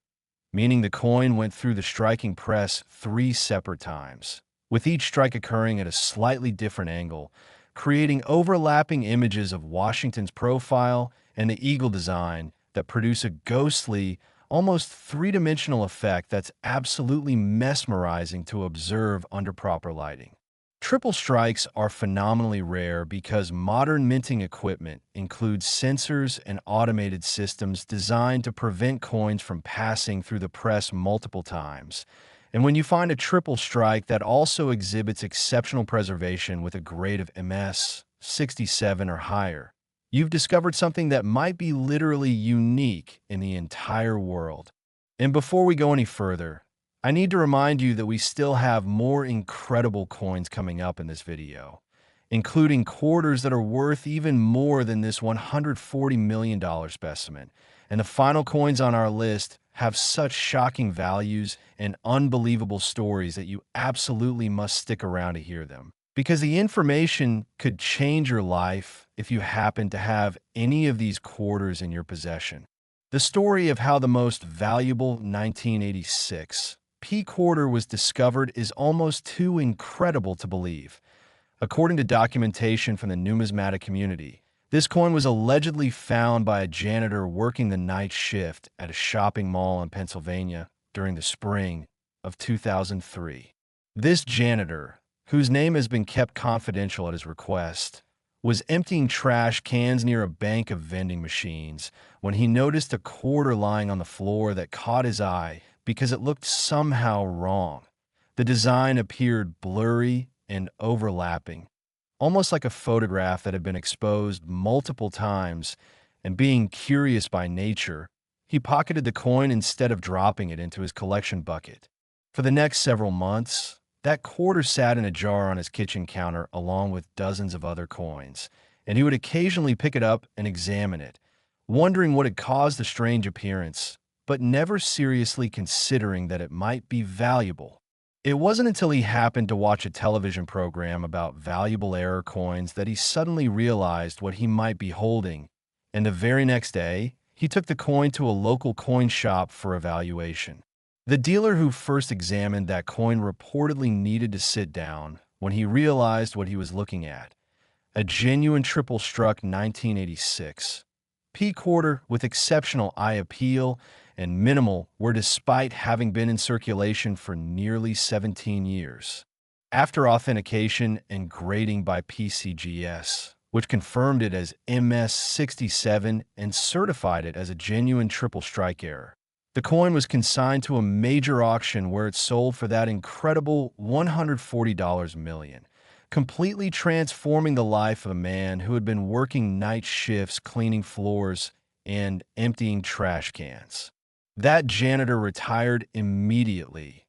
meaning the coin went through the striking press 3 separate times, with each strike occurring at a slightly different angle, creating overlapping images of Washington's profile and the eagle design that produce a ghostly, almost three-dimensional effect that's absolutely mesmerizing to observe under proper lighting. Triple strikes are phenomenally rare because modern minting equipment includes sensors and automated systems designed to prevent coins from passing through the press multiple times. And when you find a triple strike that also exhibits exceptional preservation with a grade of MS 67 or higher, you've discovered something that might be literally unique in the entire world. And before we go any further, I need to remind you that we still have more incredible coins coming up in this video, including quarters that are worth even more than this $140 million specimen. And the final coins on our list have such shocking values and unbelievable stories that you absolutely must stick around to hear them. Because the information could change your life if you happen to have any of these quarters in your possession. The story of how the most valuable 1986 P quarter was discovered is almost too incredible to believe. According to documentation from the numismatic community, this coin was allegedly found by a janitor working the night shift at a shopping mall in Pennsylvania during the spring of 2003. This janitor, whose name has been kept confidential at his request, was emptying trash cans near a bank of vending machines when he noticed a quarter lying on the floor that caught his eye because it looked somehow wrong. The design appeared blurry and overlapping, almost like a photograph that had been exposed multiple times, and being curious by nature, he pocketed the coin instead of dropping it into his collection bucket. For the next several months, that quarter sat in a jar on his kitchen counter along with dozens of other coins, and he would occasionally pick it up and examine it, wondering what had caused the strange appearance, but never seriously considering that it might be valuable. It wasn't until he happened to watch a television program about valuable error coins that he suddenly realized what he might be holding, and the very next day, he took the coin to a local coin shop for evaluation. The dealer who first examined that coin reportedly needed to sit down when he realized what he was looking at: a genuine triple-struck 1986 P quarter with exceptional eye appeal and minimal were despite having been in circulation for nearly 17 years. After authentication and grading by PCGS, which confirmed it as MS67 and certified it as a genuine triple strike error, the coin was consigned to a major auction where it sold for that incredible $140 million, completely transforming the life of a man who had been working night shifts cleaning floors and emptying trash cans. That janitor retired immediately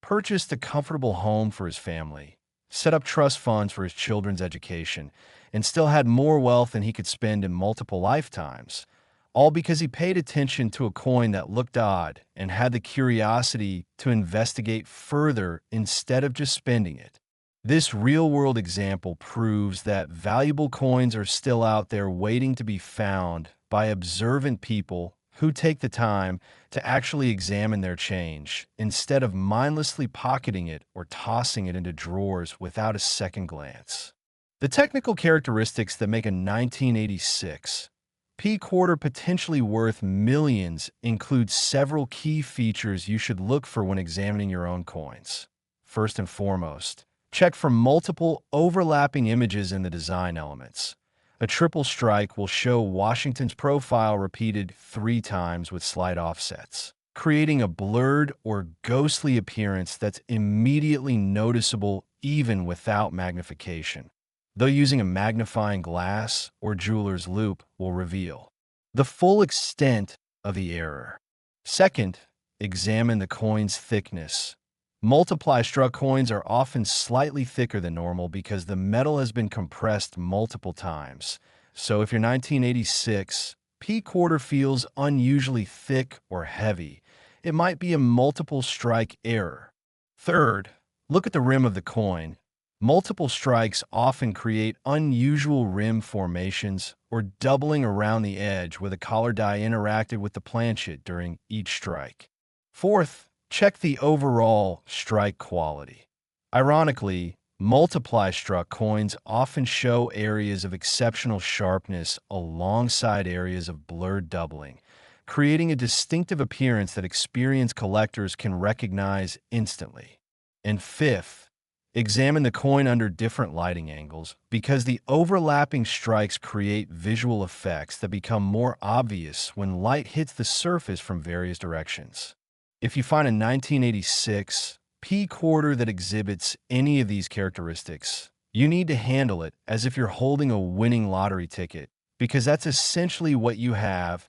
purchased a comfortable home for his family, set up trust funds for his children's education, and still had more wealth than he could spend in multiple lifetimes, all because he paid attention to a coin that looked odd and had the curiosity to investigate further instead of just spending it. This real-world example proves that valuable coins are still out there waiting to be found by observant people who take the time to actually examine their change instead of mindlessly pocketing it or tossing it into drawers without a second glance. The technical characteristics that make a 1986 P quarter potentially worth millions include several key features you should look for when examining your own coins. First and foremost, check for multiple overlapping images in the design elements. A triple strike will show Washington's profile repeated 3 times with slight offsets, creating a blurred or ghostly appearance that's immediately noticeable even without magnification, though using a magnifying glass or jeweler's loupe will reveal the full extent of the error. Second, examine the coin's thickness. Multiply struck coins are often slightly thicker than normal because the metal has been compressed multiple times. So if your 1986 P quarter feels unusually thick or heavy, it might be a multiple strike error. Third, look at the rim of the coin. Multiple strikes often create unusual rim formations or doubling around the edge where the collar die interacted with the planchet during each strike. Fourth, check the overall strike quality. Ironically, multiply struck coins often show areas of exceptional sharpness alongside areas of blurred doubling, creating a distinctive appearance that experienced collectors can recognize instantly. And fifth, examine the coin under different lighting angles because the overlapping strikes create visual effects that become more obvious when light hits the surface from various directions. If you find a 1986 P quarter that exhibits any of these characteristics, you need to handle it as if you're holding a winning lottery ticket, because that's essentially what you have,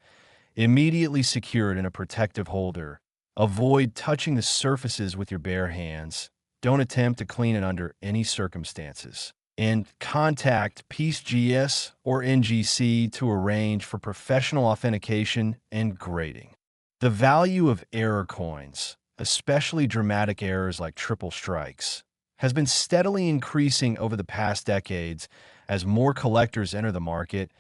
immediately secured in a protective holder. Avoid touching the surfaces with your bare hands. Don't attempt to clean it under any circumstances. And contact PGS or NGC to arrange for professional authentication and grading. The value of error coins, especially dramatic errors like triple strikes, has been steadily increasing over the past decades as more collectors enter the market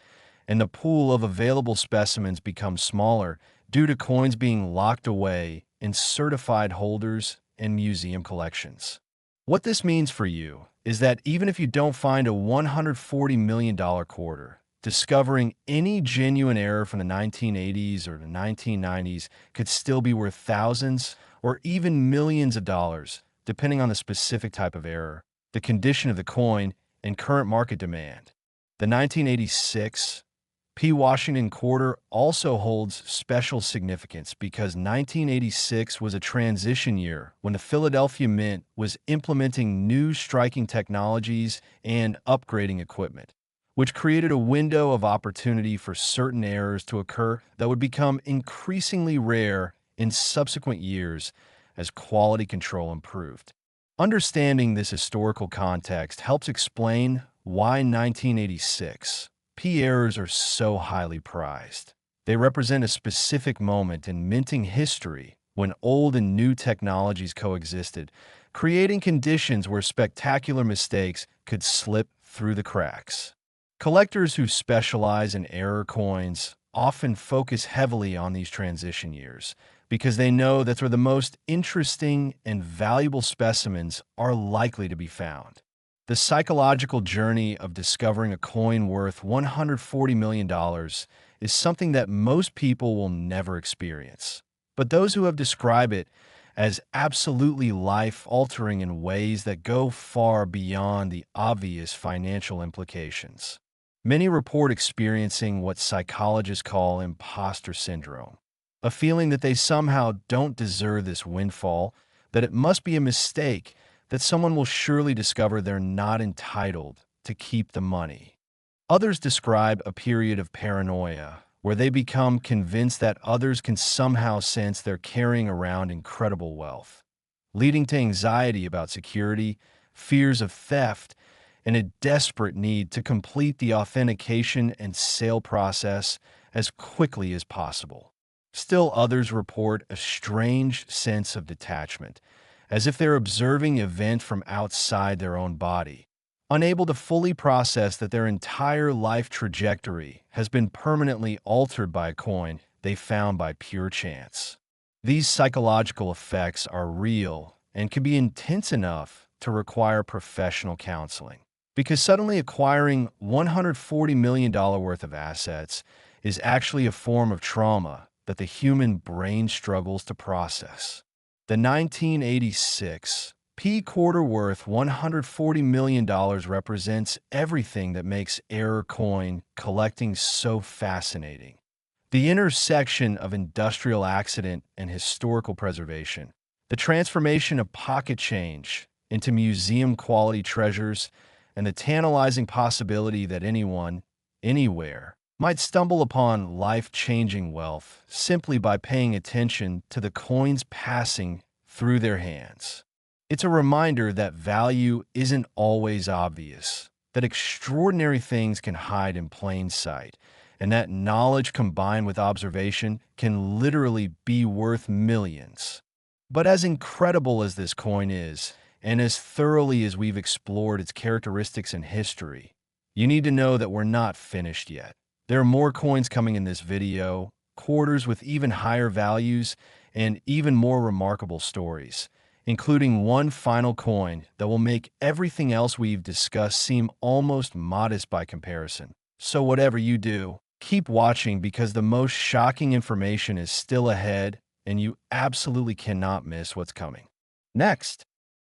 and the pool of available specimens becomes smaller due to coins being locked away in certified holders and museum collections. What this means for you is that even if you don't find a $140 million quarter, discovering any genuine error from the 1980s or the 1990s could still be worth thousands or even millions of dollars, depending on the specific type of error, the condition of the coin, and current market demand. The 1986 P. Washington quarter also holds special significance because 1986 was a transition year when the Philadelphia Mint was implementing new striking technologies and upgrading equipment, which created a window of opportunity for certain errors to occur that would become increasingly rare in subsequent years as quality control improved. Understanding this historical context helps explain why 1986 P errors are so highly prized. They represent a specific moment in minting history when old and new technologies coexisted, creating conditions where spectacular mistakes could slip through the cracks. Collectors who specialize in error coins often focus heavily on these transition years because they know that's where the most interesting and valuable specimens are likely to be found. The psychological journey of discovering a coin worth $140 million is something that most people will never experience. But those who have described it as absolutely life-altering in ways that go far beyond the obvious financial implications. Many report experiencing what psychologists call imposter syndrome, a feeling that they somehow don't deserve this windfall, that it must be a mistake, that someone will surely discover they're not entitled to keep the money. Others describe a period of paranoia where they become convinced that others can somehow sense they're carrying around incredible wealth. leading to anxiety about security, fears of theft, and a desperate need to complete the authentication and sale process as quickly as possible. Still, others report a strange sense of detachment, as if they're observing the event from outside their own body, unable to fully process that their entire life trajectory has been permanently altered by a coin they found by pure chance. These psychological effects are real and can be intense enough to require professional counseling, because suddenly acquiring $140 million worth of assets is actually a form of trauma that the human brain struggles to process. The 1986 P quarter worth $140 million represents everything that makes error coin collecting so fascinating. The intersection of industrial accident and historical preservation, the transformation of pocket change into museum-quality treasures, and the tantalizing possibility that anyone, anywhere, might stumble upon life-changing wealth simply by paying attention to the coins passing through their hands. It's a reminder that value isn't always obvious, that extraordinary things can hide in plain sight, and that knowledge combined with observation can literally be worth millions. But as incredible as this coin is, and as thoroughly as we've explored its characteristics and history, you need to know that we're not finished yet. There are more coins coming in this video, quarters with even higher values, and even more remarkable stories, including one final coin that will make everything else we've discussed seem almost modest by comparison. So whatever you do, keep watching because the most shocking information is still ahead and you absolutely cannot miss what's coming. Next,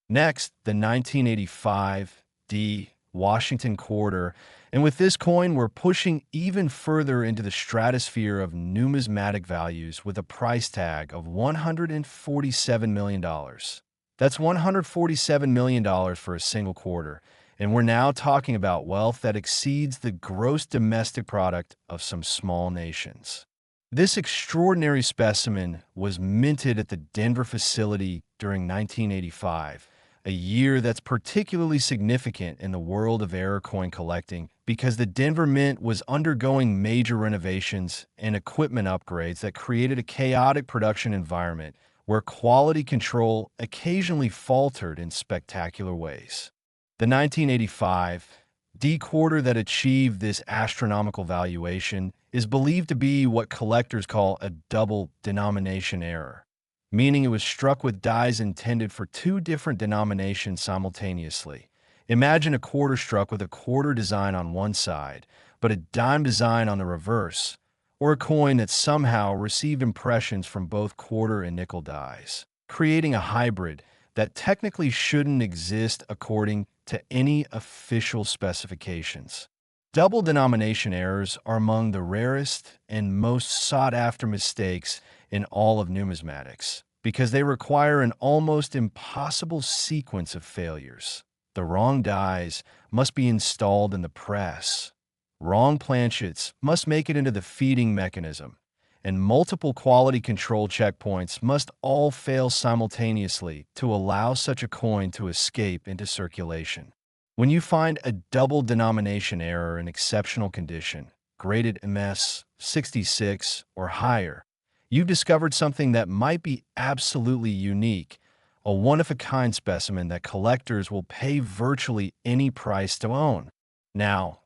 the 1985 D Washington quarter, and with this coin we're pushing even further into the stratosphere of numismatic values with a price tag of $147 million. That's $147 million for a single quarter, and we're now talking about wealth that exceeds the gross domestic product of some small nations. This extraordinary specimen was minted at the Denver facility during 1985, a year that's particularly significant in the world of error coin collecting because the Denver Mint was undergoing major renovations and equipment upgrades that created a chaotic production environment where quality control occasionally faltered in spectacular ways. The 1985 D quarter that achieved this astronomical valuation is believed to be what collectors call a double denomination error, meaning it was struck with dies intended for two different denominations simultaneously. Imagine a quarter struck with a quarter design on one side, but a dime design on the reverse, or a coin that somehow received impressions from both quarter and nickel dies, creating a hybrid that technically shouldn't exist according to any official specifications. Double denomination errors are among the rarest and most sought-after mistakes in all of numismatics because they require an almost impossible sequence of failures. The wrong dies must be installed in the press. Wrong planchets must make it into the feeding mechanism, and multiple quality control checkpoints must all fail simultaneously to allow such a coin to escape into circulation. When you find a double denomination error in exceptional condition, graded MS 66 or higher, you've discovered something that might be absolutely unique, a one-of-a-kind specimen that collectors will pay virtually any price to own. Now,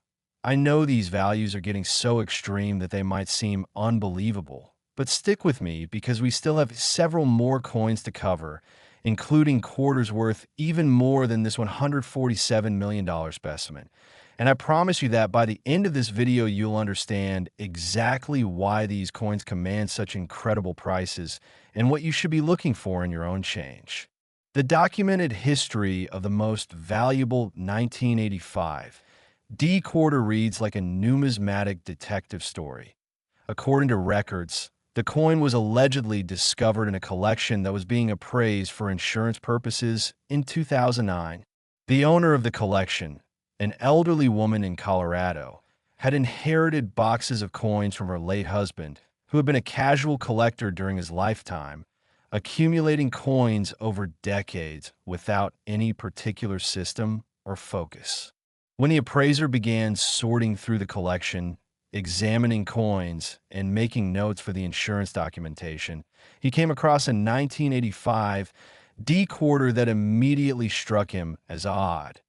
I know these values are getting so extreme that they might seem unbelievable, but stick with me because we still have several more coins to cover, including quarters worth even more than this $147 million specimen. And I promise you that by the end of this video, you'll understand exactly why these coins command such incredible prices and what you should be looking for in your own change. The documented history of the most valuable 1985 D quarter reads like a numismatic detective story. According to records, the coin was allegedly discovered in a collection that was being appraised for insurance purposes in 2009. The owner of the collection, an elderly woman in Colorado, had inherited boxes of coins from her late husband, who had been a casual collector during his lifetime, accumulating coins over decades without any particular system or focus. When the appraiser began sorting through the collection, examining coins, and making notes for the insurance documentation, he came across a 1985 D quarter that immediately struck him as odd.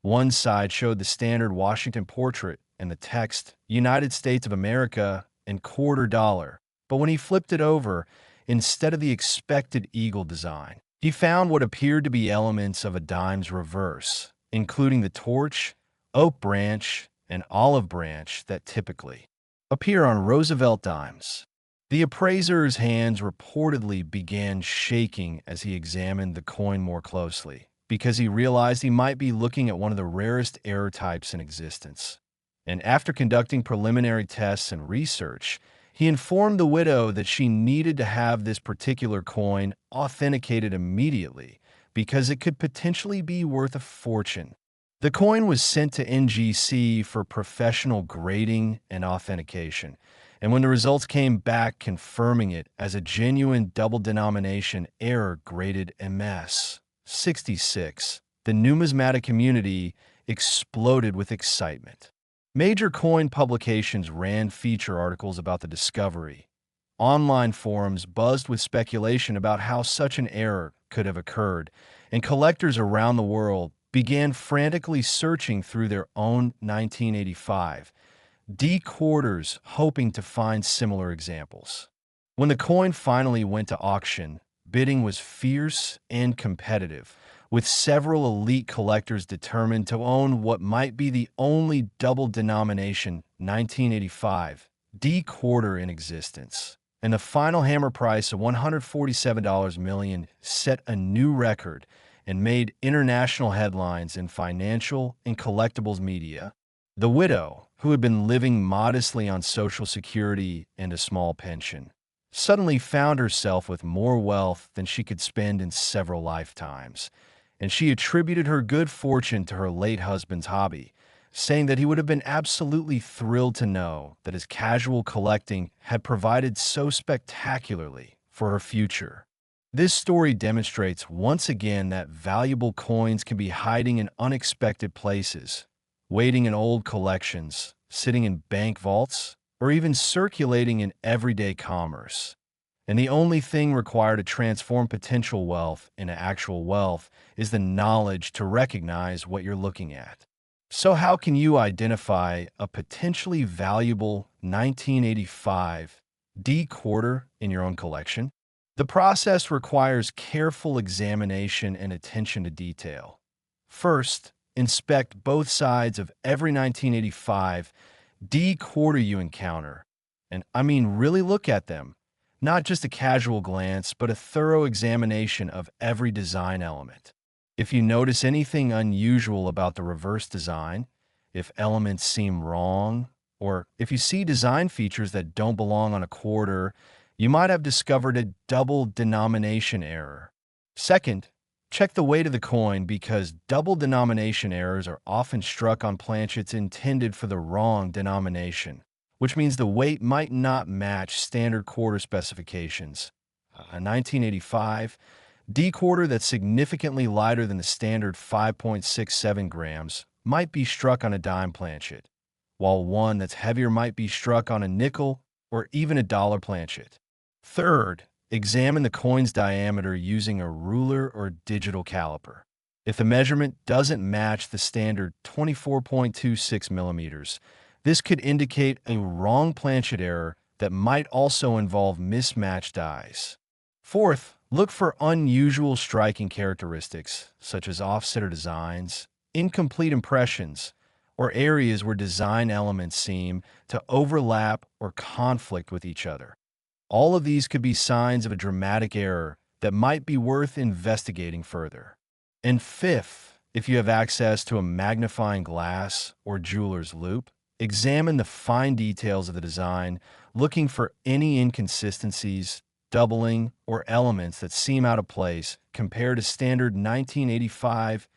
One side showed the standard Washington portrait and the text United States of America and quarter dollar, but when he flipped it over, instead of the expected eagle design, he found what appeared to be elements of a dime's reverse, including the torch, oak branch, and olive branch that typically appear on Roosevelt dimes. The appraiser's hands reportedly began shaking as he examined the coin more closely, because he realized he might be looking at one of the rarest error types in existence. And after conducting preliminary tests and research, he informed the widow that she needed to have this particular coin authenticated immediately because it could potentially be worth a fortune. The coin was sent to NGC for professional grading and authentication, and when the results came back confirming it as a genuine double denomination error graded MS 66, the numismatic community exploded with excitement. Major coin publications ran feature articles about the discovery. Online forums buzzed with speculation about how such an error could have occurred, and collectors around the world began frantically searching through their own 1985 D quarters, hoping to find similar examples. When the coin finally went to auction, bidding was fierce and competitive, with several elite collectors determined to own what might be the only double denomination 1985 D quarter in existence. And the final hammer price of $147 million set a new record and made international headlines in financial and collectibles media. The widow, who had been living modestly on Social Security and a small pension, suddenly found herself with more wealth than she could spend in several lifetimes, and she attributed her good fortune to her late husband's hobby, saying that he would have been absolutely thrilled to know that his casual collecting had provided so spectacularly for her future. This story demonstrates once again that valuable coins can be hiding in unexpected places, waiting in old collections, sitting in bank vaults, or even circulating in everyday commerce. And the only thing required to transform potential wealth into actual wealth is the knowledge to recognize what you're looking at. So how can you identify a potentially valuable 1985 D quarter in your own collection? The process requires careful examination and attention to detail. First, inspect both sides of every 1985 D quarter you encounter. And I mean really look at them. Not just a casual glance, but a thorough examination of every design element. If you notice anything unusual about the reverse design, if elements seem wrong, or if you see design features that don't belong on a quarter, you might have discovered a double denomination error. Second, check the weight of the coin because double denomination errors are often struck on planchets intended for the wrong denomination, which means the weight might not match standard quarter specifications. A 1985 D quarter that's significantly lighter than the standard 5.67 grams might be struck on a dime planchet, while one that's heavier might be struck on a nickel or even a dollar planchet. Third, examine the coin's diameter using a ruler or digital caliper. If the measurement doesn't match the standard 24.26 millimeters, this could indicate a wrong planchet error that might also involve mismatched dies. Fourth, look for unusual striking characteristics, such as offset designs, incomplete impressions, or areas where design elements seem to overlap or conflict with each other. All of these could be signs of a dramatic error that might be worth investigating further. And fifth, if you have access to a magnifying glass or jeweler's loupe, examine the fine details of the design, looking for any inconsistencies, doubling, or elements that seem out of place compared to standard 1985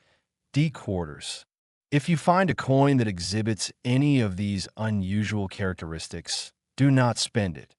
D quarters. If you find a coin that exhibits any of these unusual characteristics, do not spend it.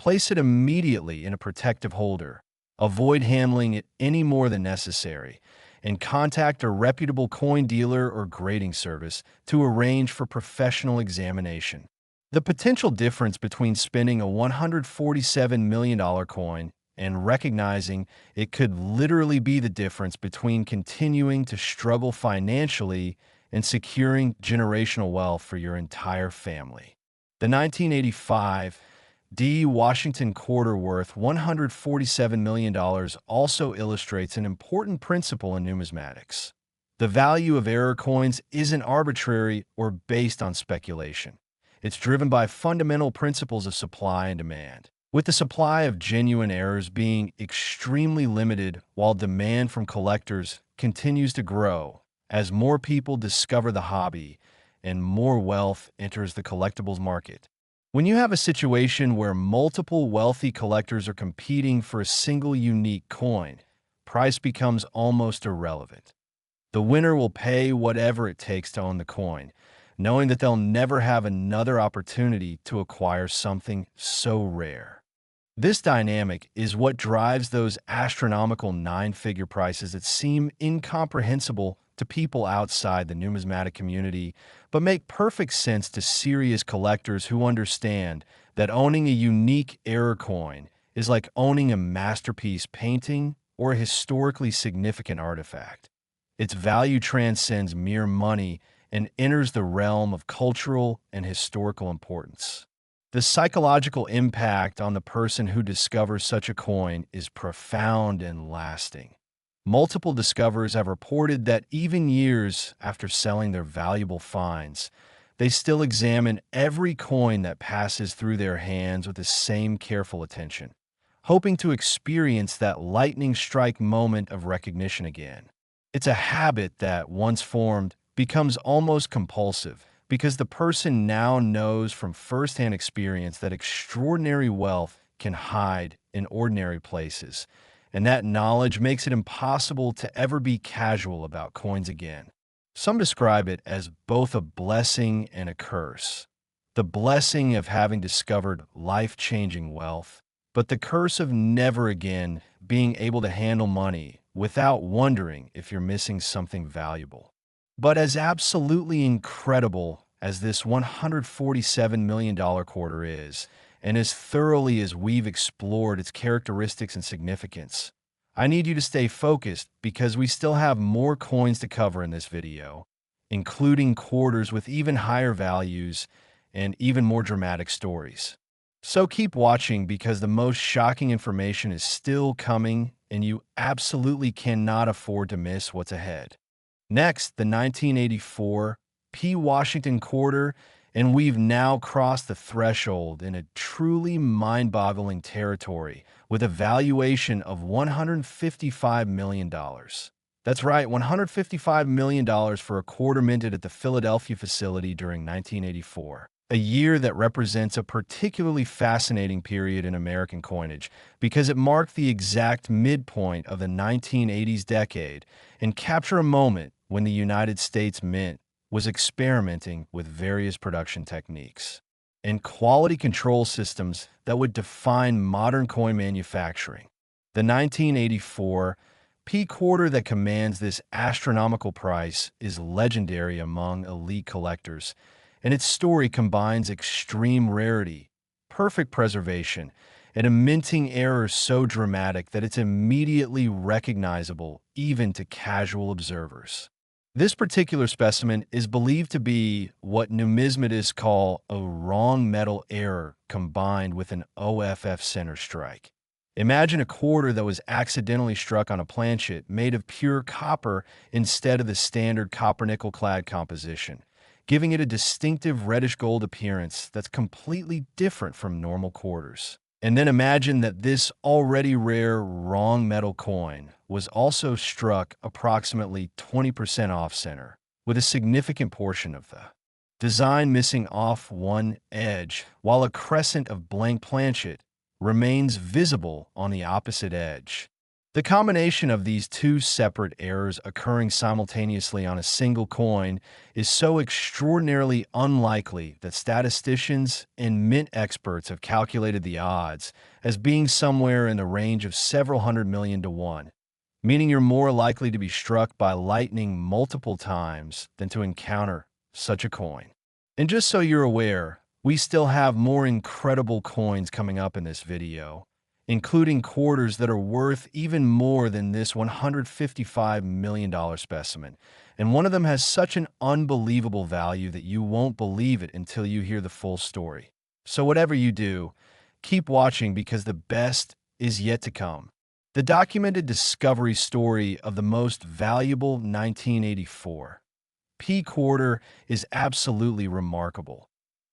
Place it immediately in a protective holder, Avoid handling it any more than necessary, and contact a reputable coin dealer or grading service to arrange for professional examination. The potential difference between spending a $147 million coin and recognizing it could literally be the difference between continuing to struggle financially and securing generational wealth for your entire family. The 1985 D. Washington quarter worth $147 million also illustrates an important principle in numismatics. The value of error coins isn't arbitrary or based on speculation. It's driven by fundamental principles of supply and demand, with the supply of genuine errors being extremely limited while demand from collectors continues to grow as more people discover the hobby and more wealth enters the collectibles market. When you have a situation where multiple wealthy collectors are competing for a single unique coin, price becomes almost irrelevant. The winner will pay whatever it takes to own the coin, knowing that they'll never have another opportunity to acquire something so rare. This dynamic is what drives those astronomical nine-figure prices that seem incomprehensible to people outside the numismatic community, but make perfect sense to serious collectors who understand that owning a unique error coin is like owning a masterpiece painting or a historically significant artifact. Its value transcends mere money and enters the realm of cultural and historical importance. The psychological impact on the person who discovers such a coin is profound and lasting. Multiple discoverers have reported that even years after selling their valuable finds, they still examine every coin that passes through their hands with the same careful attention, hoping to experience that lightning strike moment of recognition again. It's a habit that, once formed, becomes almost compulsive because the person now knows from firsthand experience that extraordinary wealth can hide in ordinary places, and that knowledge makes it impossible to ever be casual about coins again. Some describe it as both a blessing and a curse. The blessing of having discovered life-changing wealth, but the curse of never again being able to handle money without wondering if you're missing something valuable. But as absolutely incredible as this $147 million quarter is, and as thoroughly as we've explored its characteristics and significance, I need you to stay focused because we still have more coins to cover in this video, including quarters with even higher values and even more dramatic stories. So keep watching because the most shocking information is still coming and you absolutely cannot afford to miss what's ahead. Next, the 1984 P. Washington quarter, and we've now crossed the threshold in a truly mind-boggling territory with a valuation of $155 million. That's right, $155 million for a quarter minted at the Philadelphia facility during 1984, a year that represents a particularly fascinating period in American coinage because it marked the exact midpoint of the 1980s decade and captured a moment when the United States Mint was experimenting with various production techniques and quality control systems that would define modern coin manufacturing. The 1984 P quarter that commands this astronomical price is legendary among elite collectors, and its story combines extreme rarity, perfect preservation, and a minting error so dramatic that it's immediately recognizable even to casual observers. This particular specimen is believed to be what numismatists call a wrong metal error combined with an OFF center strike. Imagine a quarter that was accidentally struck on a planchet made of pure copper instead of the standard copper-nickel clad composition, giving it a distinctive reddish-gold appearance that's completely different from normal quarters. And then imagine that this already rare wrong metal coin was also struck approximately 20% off-center, with a significant portion of the design missing off one edge, while a crescent of blank planchet remains visible on the opposite edge. The combination of these two separate errors occurring simultaneously on a single coin is so extraordinarily unlikely that statisticians and mint experts have calculated the odds as being somewhere in the range of several hundred million to one, meaning you're more likely to be struck by lightning multiple times than to encounter such a coin. And just so you're aware, we still have more incredible coins coming up in this video, including quarters that are worth even more than this $155 million specimen. And one of them has such an unbelievable value that you won't believe it until you hear the full story. So whatever you do, keep watching because the best is yet to come. The documented discovery story of the most valuable 1984 P quarter is absolutely remarkable.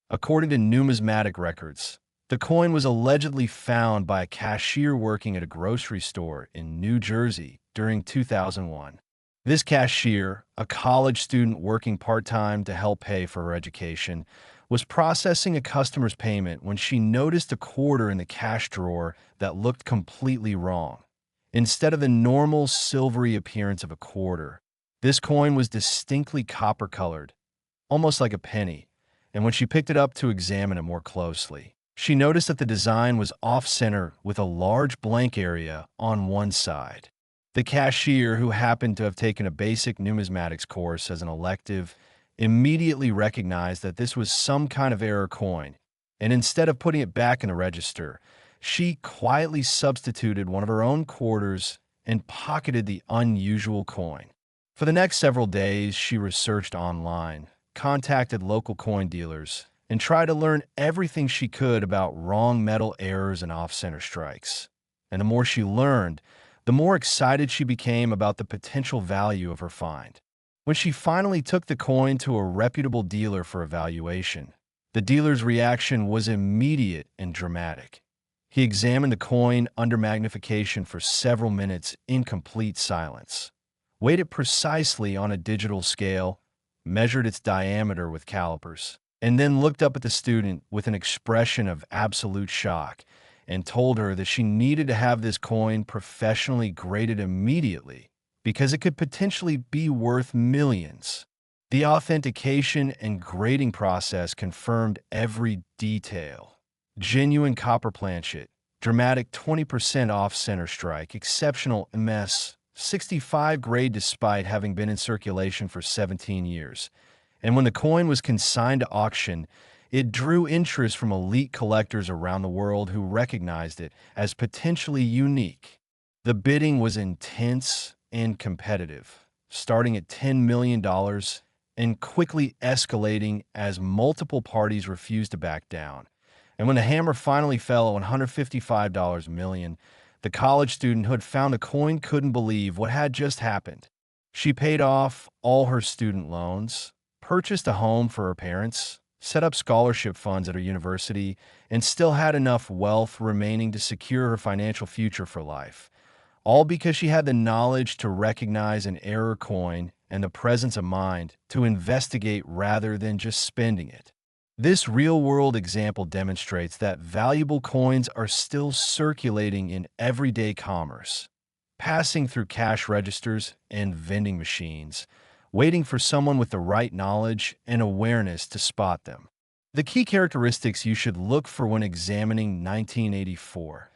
According to numismatic records, the coin was allegedly found by a cashier working at a grocery store in New Jersey during 2001. This cashier, a college student working part-time to help pay for her education, was processing a customer's payment when she noticed a quarter in the cash drawer that looked completely wrong. Instead of the normal silvery appearance of a quarter, this coin was distinctly copper-colored, almost like a penny, and when she picked it up to examine it more closely, she noticed that the design was off-center with a large blank area on one side. The cashier, who happened to have taken a basic numismatics course as an elective, immediately recognized that this was some kind of error coin, and instead of putting it back in the register, she quietly substituted one of her own quarters and pocketed the unusual coin. For the next several days, she researched online, contacted local coin dealers, and tried to learn everything she could about wrong metal errors and off-center strikes. And the more she learned, the more excited she became about the potential value of her find. When she finally took the coin to a reputable dealer for evaluation, the dealer's reaction was immediate and dramatic. He examined the coin under magnification for several minutes in complete silence, weighed it precisely on a digital scale, measured its diameter with calipers, and then looked up at the student with an expression of absolute shock and told her that she needed to have this coin professionally graded immediately because it could potentially be worth millions. The authentication and grading process confirmed every detail. Genuine copper planchet, dramatic 20% off-center strike, exceptional MS 65 grade despite having been in circulation for 17 years. And when the coin was consigned to auction, it drew interest from elite collectors around the world who recognized it as potentially unique. The bidding was intense and competitive, starting at $10 million and quickly escalating as multiple parties refused to back down. And when the hammer finally fell at $155 million, the college student who had found the coin couldn't believe what had just happened. She paid off all her student loans, purchased a home for her parents, set up scholarship funds at her university, and still had enough wealth remaining to secure her financial future for life, all because she had the knowledge to recognize an error coin and the presence of mind to investigate rather than just spending it. This real-world example demonstrates that valuable coins are still circulating in everyday commerce, passing through cash registers and vending machines, waiting for someone with the right knowledge and awareness to spot them. The key characteristics you should look for when examining 1984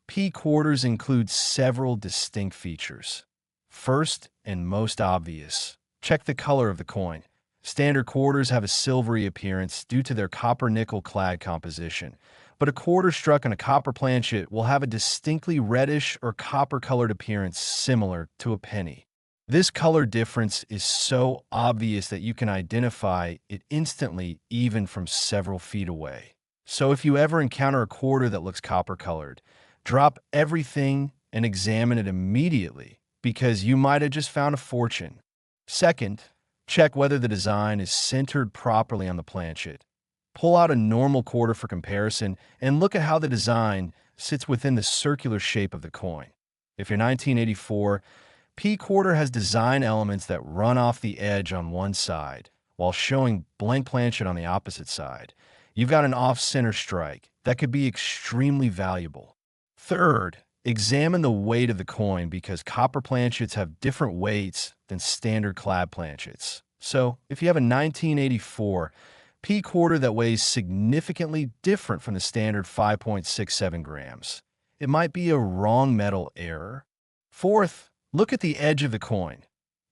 P quarters include several distinct features. First and most obvious, check the color of the coin. Standard quarters have a silvery appearance due to their copper-nickel clad composition, but a quarter struck on a copper planchet will have a distinctly reddish or copper-colored appearance similar to a penny. This color difference is so obvious that you can identify it instantly even from several feet away. So if you ever encounter a quarter that looks copper-colored, drop everything and examine it immediately because you might have just found a fortune. Second, check whether the design is centered properly on the planchet. Pull out a normal quarter for comparison and look at how the design sits within the circular shape of the coin. If your 1984 P quarter has design elements that run off the edge on one side, while showing blank planchet on the opposite side, you've got an off-center strike that could be extremely valuable. Third, Examine the weight of the coin because copper planchets have different weights than standard clad planchets. So, if you have a 1984 P quarter that weighs significantly different from the standard 5.67 grams, it might be a wrong metal error. Fourth, look at the edge of the coin.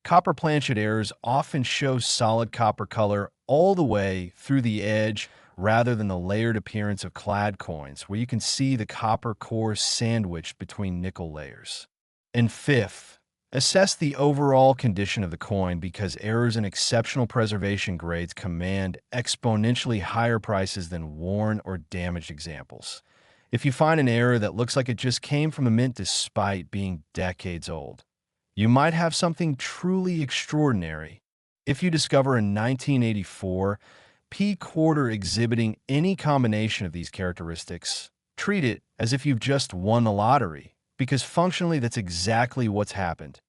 Copper planchet errors often show solid copper color all the way through the edge rather than the layered appearance of clad coins, where you can see the copper core sandwiched between nickel layers. And fifth, assess the overall condition of the coin because errors in exceptional preservation grades command exponentially higher prices than worn or damaged examples. If you find an error that looks like it just came from the mint despite being decades old, you might have something truly extraordinary. If you discover a 1984 P quarter exhibiting any combination of these characteristics, treat it as if you've just won the lottery, because functionally that's exactly what's happened.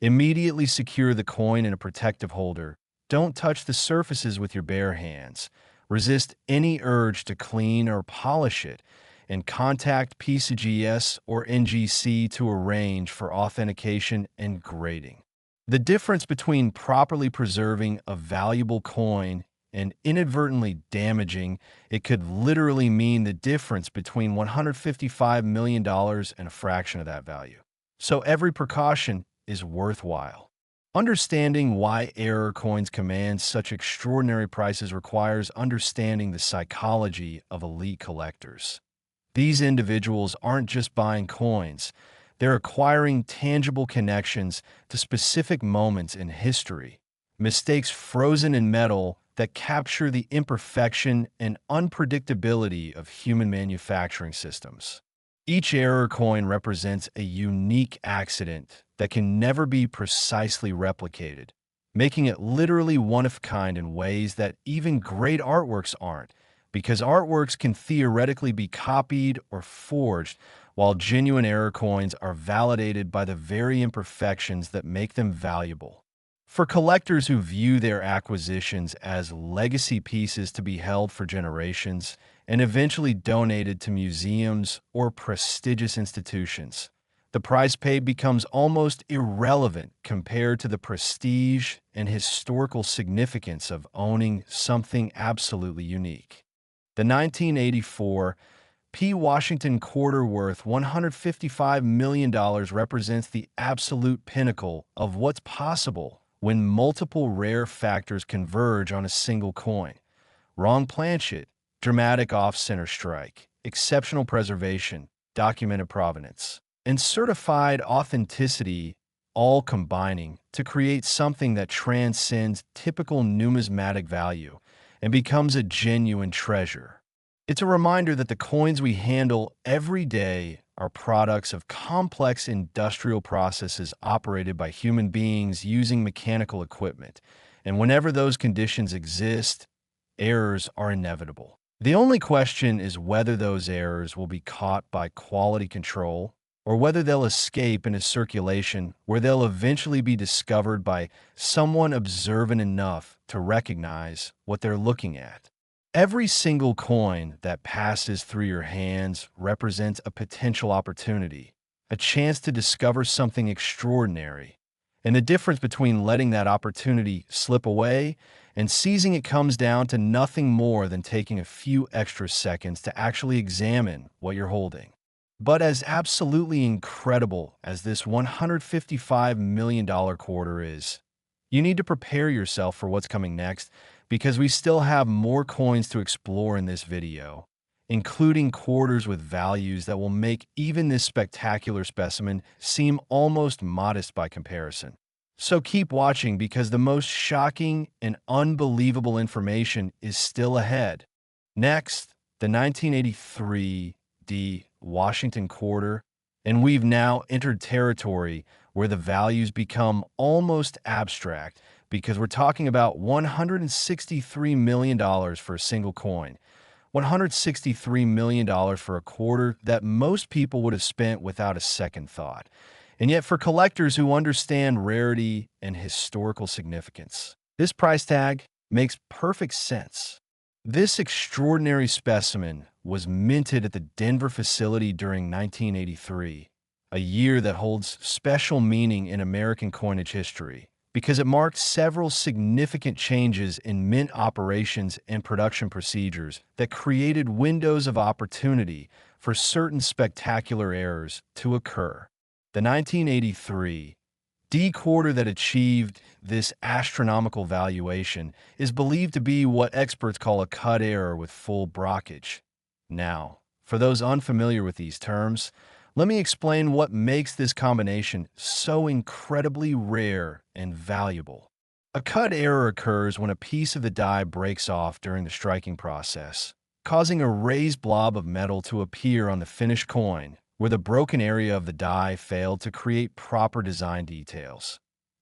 Immediately secure the coin in a protective holder. Don't touch the surfaces with your bare hands. Resist any urge to clean or polish it, and contact PCGS or NGC to arrange for authentication and grading. The difference between properly preserving a valuable coin and inadvertently damaging it could literally mean the difference between $155 million and a fraction of that value. So every precaution is worthwhile. Understanding why error coins command such extraordinary prices requires understanding the psychology of elite collectors. These individuals aren't just buying coins, they're acquiring tangible connections to specific moments in history, mistakes frozen in metal that capture the imperfection and unpredictability of human manufacturing systems. Each error coin represents a unique accident that can never be precisely replicated, making it literally one of a kind in ways that even great artworks aren't, because artworks can theoretically be copied or forged, while genuine error coins are validated by the very imperfections that make them valuable. For collectors who view their acquisitions as legacy pieces to be held for generations and eventually donated to museums or prestigious institutions, the price paid becomes almost irrelevant compared to the prestige and historical significance of owning something absolutely unique. The 1984 P. Washington quarter worth $155 million represents the absolute pinnacle of what's possible when multiple rare factors converge on a single coin. Wrong planchet, dramatic off-center strike, exceptional preservation, documented provenance, and certified authenticity all combining to create something that transcends typical numismatic value and becomes a genuine treasure. It's a reminder that the coins we handle every day are products of complex industrial processes operated by human beings using mechanical equipment, and whenever those conditions exist, errors are inevitable. The only question is whether those errors will be caught by quality control or whether they'll escape into circulation where they'll eventually be discovered by someone observant enough to recognize what they're looking at. Every single coin that passes through your hands represents a potential opportunity, a chance to discover something extraordinary. And the difference between letting that opportunity slip away and seizing it comes down to nothing more than taking a few extra seconds to actually examine what you're holding. But as absolutely incredible as this $155 million quarter is, you need to prepare yourself for what's coming next, because we still have more coins to explore in this video, including quarters with values that will make even this spectacular specimen seem almost modest by comparison. So keep watching because the most shocking and unbelievable information is still ahead. Next, the 1983 D. Washington quarter, and we've now entered territory where the values become almost abstract, because we're talking about $163 million for a single coin, $163 million for a quarter that most people would have spent without a second thought. And yet for collectors who understand rarity and historical significance, this price tag makes perfect sense. This extraordinary specimen was minted at the Denver facility during 1983, a year that holds special meaning in American coinage history because it marked several significant changes in mint operations and production procedures that created windows of opportunity for certain spectacular errors to occur. The 1983 D quarter that achieved this astronomical valuation is believed to be what experts call a cut error with full brockage. Now, for those unfamiliar with these terms, let me explain what makes this combination so incredibly rare and valuable. A cut error occurs when a piece of the die breaks off during the striking process, causing a raised blob of metal to appear on the finished coin where the broken area of the die failed to create proper design details.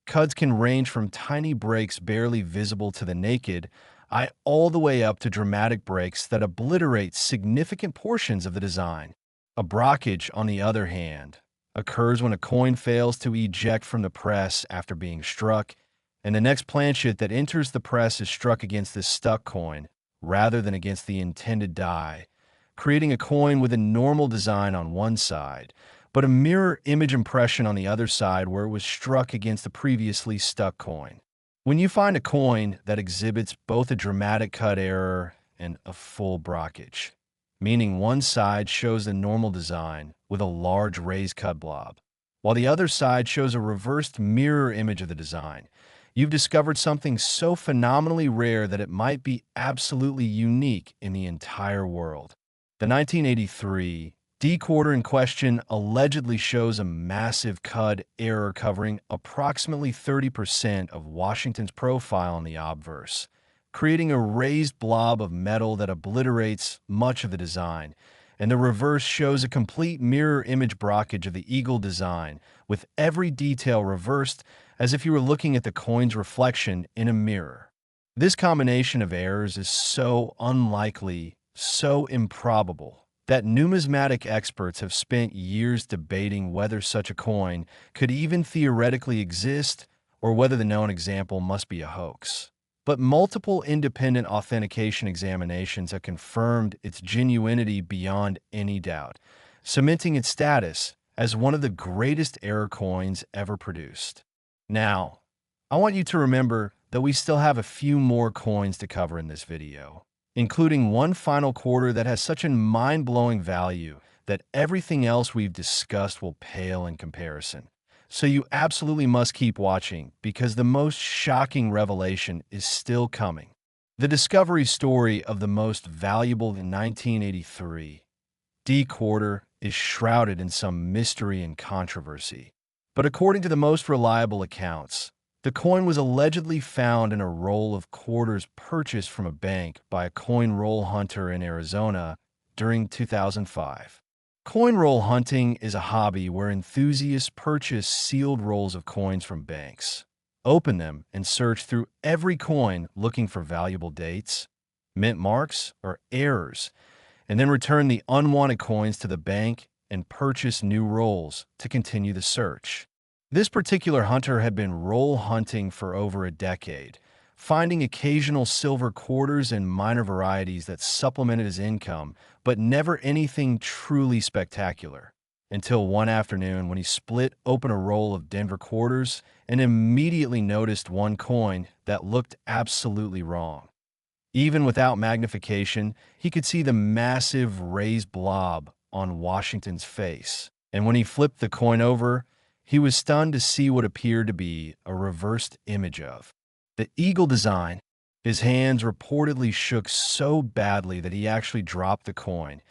Cuts can range from tiny breaks barely visible to the naked eye all the way up to dramatic breaks that obliterate significant portions of the design. A brockage, on the other hand, occurs when a coin fails to eject from the press after being struck, and the next planchet that enters the press is struck against the stuck coin rather than against the intended die, creating a coin with a normal design on one side, but a mirror image impression on the other side where it was struck against the previously stuck coin. When you find a coin that exhibits both a dramatic cut error and a full brockage, meaning one side shows the normal design with a large raised cut blob, while the other side shows a reversed mirror image of the design, you've discovered something so phenomenally rare that it might be absolutely unique in the entire world. The 1983 D quarter in question allegedly shows a massive cut error covering approximately 30% of Washington's profile in the obverse, creating a raised blob of metal that obliterates much of the design, and the reverse shows a complete mirror image brockage of the eagle design, with every detail reversed as if you were looking at the coin's reflection in a mirror. This combination of errors is so unlikely, so improbable, that numismatic experts have spent years debating whether such a coin could even theoretically exist or whether the known example must be a hoax. But multiple independent authentication examinations have confirmed its genuinity beyond any doubt, cementing its status as one of the greatest error coins ever produced. Now, I want you to remember that we still have a few more coins to cover in this video, including one final quarter that has such a mind-blowing value that everything else we've discussed will pale in comparison. So you absolutely must keep watching because the most shocking revelation is still coming. The discovery story of the most valuable in 1983 D quarter is shrouded in some mystery and controversy. But according to the most reliable accounts, the coin was allegedly found in a roll of quarters purchased from a bank by a coin roll hunter in Arizona during 2005. Coin roll hunting is a hobby where enthusiasts purchase sealed rolls of coins from banks, open them, and search through every coin looking for valuable dates, mint marks, or errors, and then return the unwanted coins to the bank and purchase new rolls to continue the search. This particular hunter had been roll hunting for over a decade, finding occasional silver quarters and minor varieties that supplemented his income, but never anything truly spectacular. Until one afternoon when he split open a roll of Denver quarters and immediately noticed one coin that looked absolutely wrong. Even without magnification, he could see the massive raised blob on Washington's face, and when he flipped the coin over, he was stunned to see what appeared to be a reversed image of the eagle design. His hands reportedly shook so badly that he actually dropped the coin,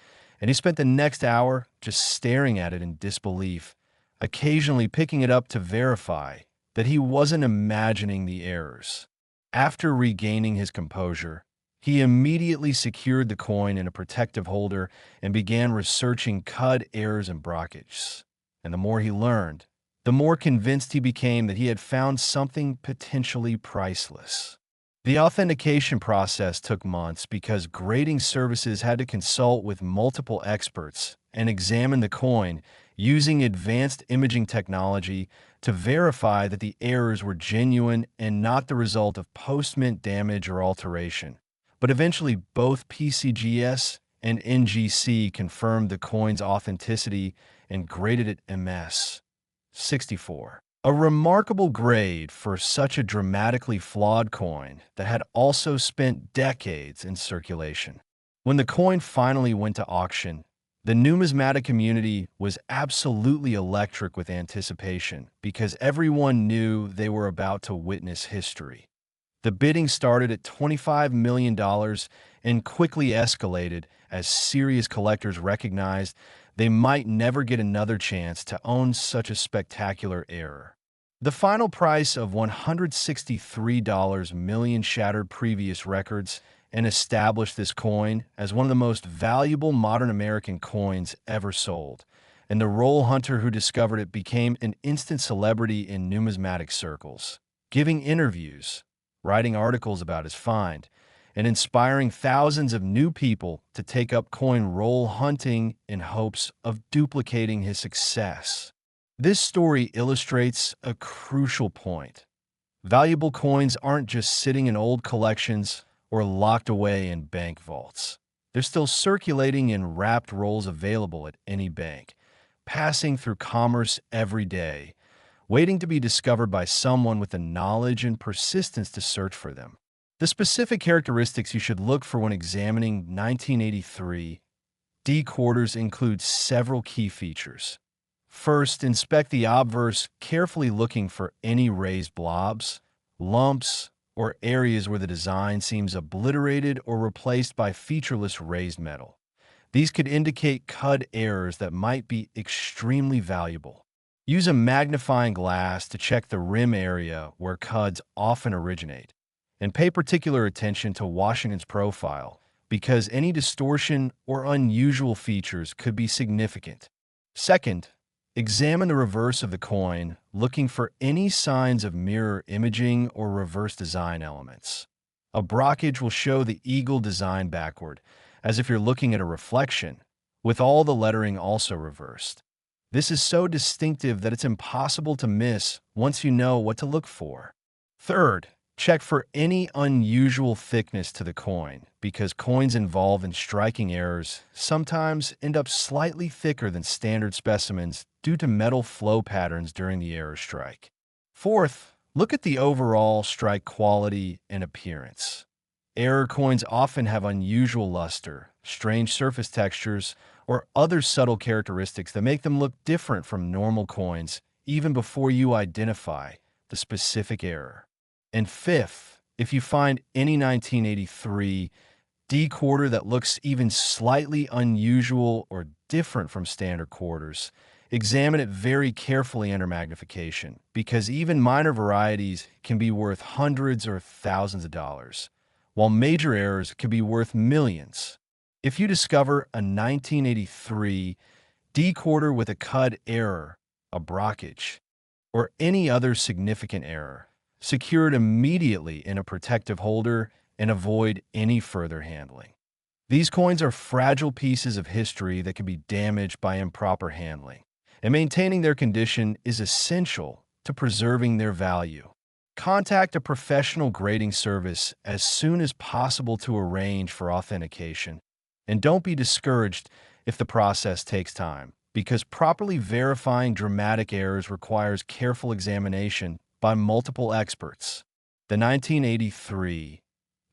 and he spent the next hour just staring at it in disbelief, occasionally picking it up to verify that he wasn't imagining the errors. After regaining his composure, he immediately secured the coin in a protective holder and began researching cut errors and brockages. And the more he learned, the more convinced he became that he had found something potentially priceless. The authentication process took months because grading services had to consult with multiple experts and examine the coin using advanced imaging technology to verify that the errors were genuine and not the result of post-mint damage or alteration. But eventually, both PCGS and NGC confirmed the coin's authenticity and graded it MS 64. A remarkable grade for such a dramatically flawed coin that had also spent decades in circulation. When the coin finally went to auction, the numismatic community was absolutely electric with anticipation because everyone knew they were about to witness history. The bidding started at $25 million and quickly escalated as serious collectors recognized they might never get another chance to own such a spectacular error. The final price of $163 million shattered previous records and established this coin as one of the most valuable modern American coins ever sold, and the roll hunter who discovered it became an instant celebrity in numismatic circles, giving interviews, writing articles about his find, and inspiring thousands of new people to take up coin roll hunting in hopes of duplicating his success. This story illustrates a crucial point. Valuable coins aren't just sitting in old collections or locked away in bank vaults. They're still circulating in wrapped rolls available at any bank, passing through commerce every day, waiting to be discovered by someone with the knowledge and persistence to search for them. The specific characteristics you should look for when examining 1983 D quarters include several key features. First, inspect the obverse, carefully looking for any raised blobs, lumps, or areas where the design seems obliterated or replaced by featureless raised metal. These could indicate cud errors that might be extremely valuable. Use a magnifying glass to check the rim area where cuds often originate, and pay particular attention to Washington's profile because any distortion or unusual features could be significant. Second, examine the reverse of the coin, looking for any signs of mirror imaging or reverse design elements. A brockage will show the eagle design backward, as if you're looking at a reflection, with all the lettering also reversed. This is so distinctive that it's impossible to miss once you know what to look for. Third, check for any unusual thickness to the coin, because coins involved in striking errors sometimes end up slightly thicker than standard specimens due to metal flow patterns during the error strike. Fourth, look at the overall strike quality and appearance. Error coins often have unusual luster, strange surface textures, or other subtle characteristics that make them look different from normal coins even before you identify the specific error. And fifth, if you find any 1983 D quarter that looks even slightly unusual or different from standard quarters, examine it very carefully under magnification, because even minor varieties can be worth hundreds or thousands of dollars, while major errors can be worth millions. If you discover a 1983 D quarter with a cud error, a brockage, or any other significant error, secure it immediately in a protective holder and avoid any further handling. These coins are fragile pieces of history that can be damaged by improper handling, and maintaining their condition is essential to preserving their value. Contact a professional grading service as soon as possible to arrange for authentication. And don't be discouraged if the process takes time, because properly verifying dramatic errors requires careful examination by multiple experts. The 1983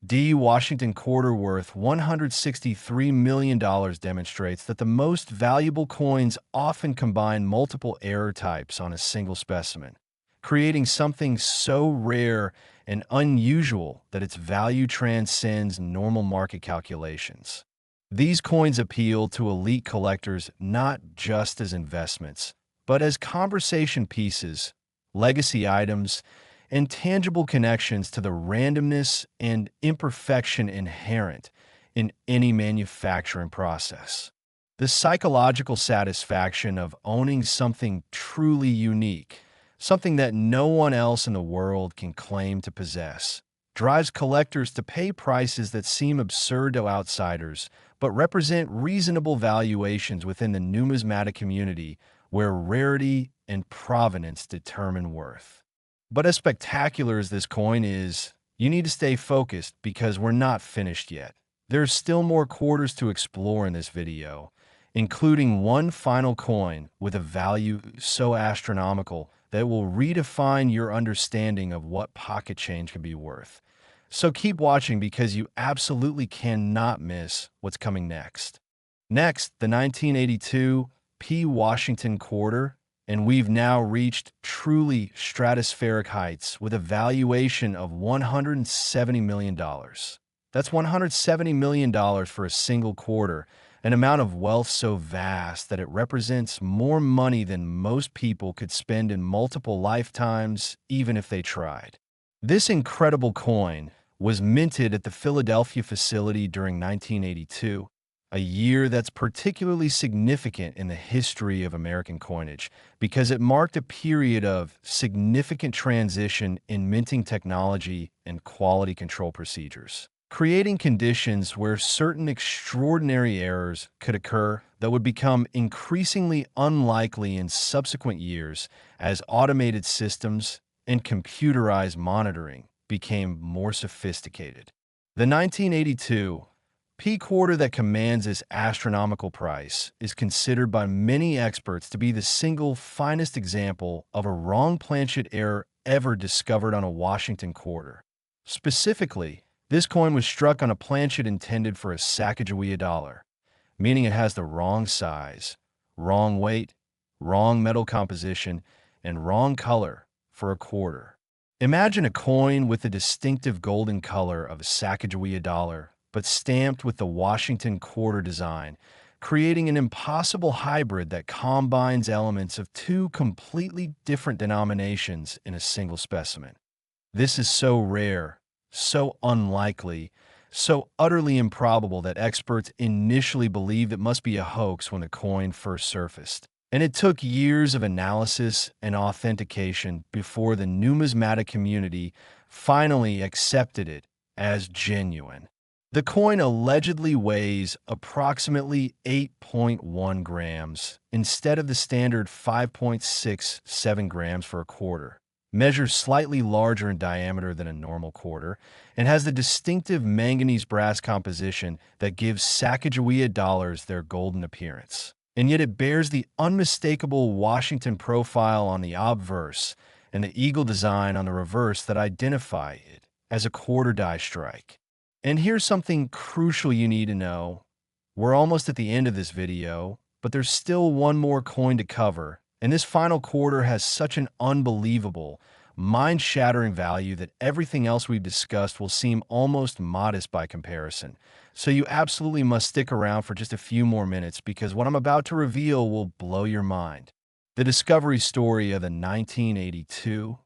D Washington quarter worth $163 million demonstrates that the most valuable coins often combine multiple error types on a single specimen, creating something so rare and unusual that its value transcends normal market calculations. These coins appeal to elite collectors not just as investments, but as conversation pieces, legacy items, and tangible connections to the randomness and imperfection inherent in any manufacturing process. The psychological satisfaction of owning something truly unique, something that no one else in the world can claim to possess, drives collectors to pay prices that seem absurd to outsiders, but represent reasonable valuations within the numismatic community where rarity and provenance determine worth. But as spectacular as this coin is, you need to stay focused because we're not finished yet. There's still more quarters to explore in this video, including one final coin with a value so astronomical that it will redefine your understanding of what pocket change can be worth. So keep watching because you absolutely cannot miss what's coming next. Next, the 1982 P. Washington quarter, and we've now reached truly stratospheric heights with a valuation of $170 million. That's $170 million for a single quarter, an amount of wealth so vast that it represents more money than most people could spend in multiple lifetimes, even if they tried. This incredible coin was minted at the Philadelphia facility during 1982, a year that's particularly significant in the history of American coinage because it marked a period of significant transition in minting technology and quality control procedures, creating conditions where certain extraordinary errors could occur that would become increasingly unlikely in subsequent years as automated systems and computerized monitoring became more sophisticated. The 1982 P quarter that commands this astronomical price is considered by many experts to be the single finest example of a wrong planchet error ever discovered on a Washington quarter. Specifically, this coin was struck on a planchet intended for a Sacagawea dollar, meaning it has the wrong size, wrong weight, wrong metal composition, and wrong color for a quarter. Imagine a coin with the distinctive golden color of a Sacagawea dollar, but stamped with the Washington quarter design, creating an impossible hybrid that combines elements of two completely different denominations in a single specimen. This is so rare, so unlikely, so utterly improbable that experts initially believed it must be a hoax when the coin first surfaced. And it took years of analysis and authentication before the numismatic community finally accepted it as genuine. The coin allegedly weighs approximately 8.1 grams instead of the standard 5.67 grams for a quarter, measures slightly larger in diameter than a normal quarter, and has the distinctive manganese brass composition that gives Sacagawea dollars their golden appearance. And yet it bears the unmistakable Washington profile on the obverse and the eagle design on the reverse that identify it as a quarter die strike. And here's something crucial you need to know. We're almost at the end of this video, but there's still one more coin to cover, and this final quarter has such an unbelievable, mind-shattering value that everything else we've discussed will seem almost modest by comparison. So you absolutely must stick around for just a few more minutes because what I'm about to reveal will blow your mind. The discovery story of the 1982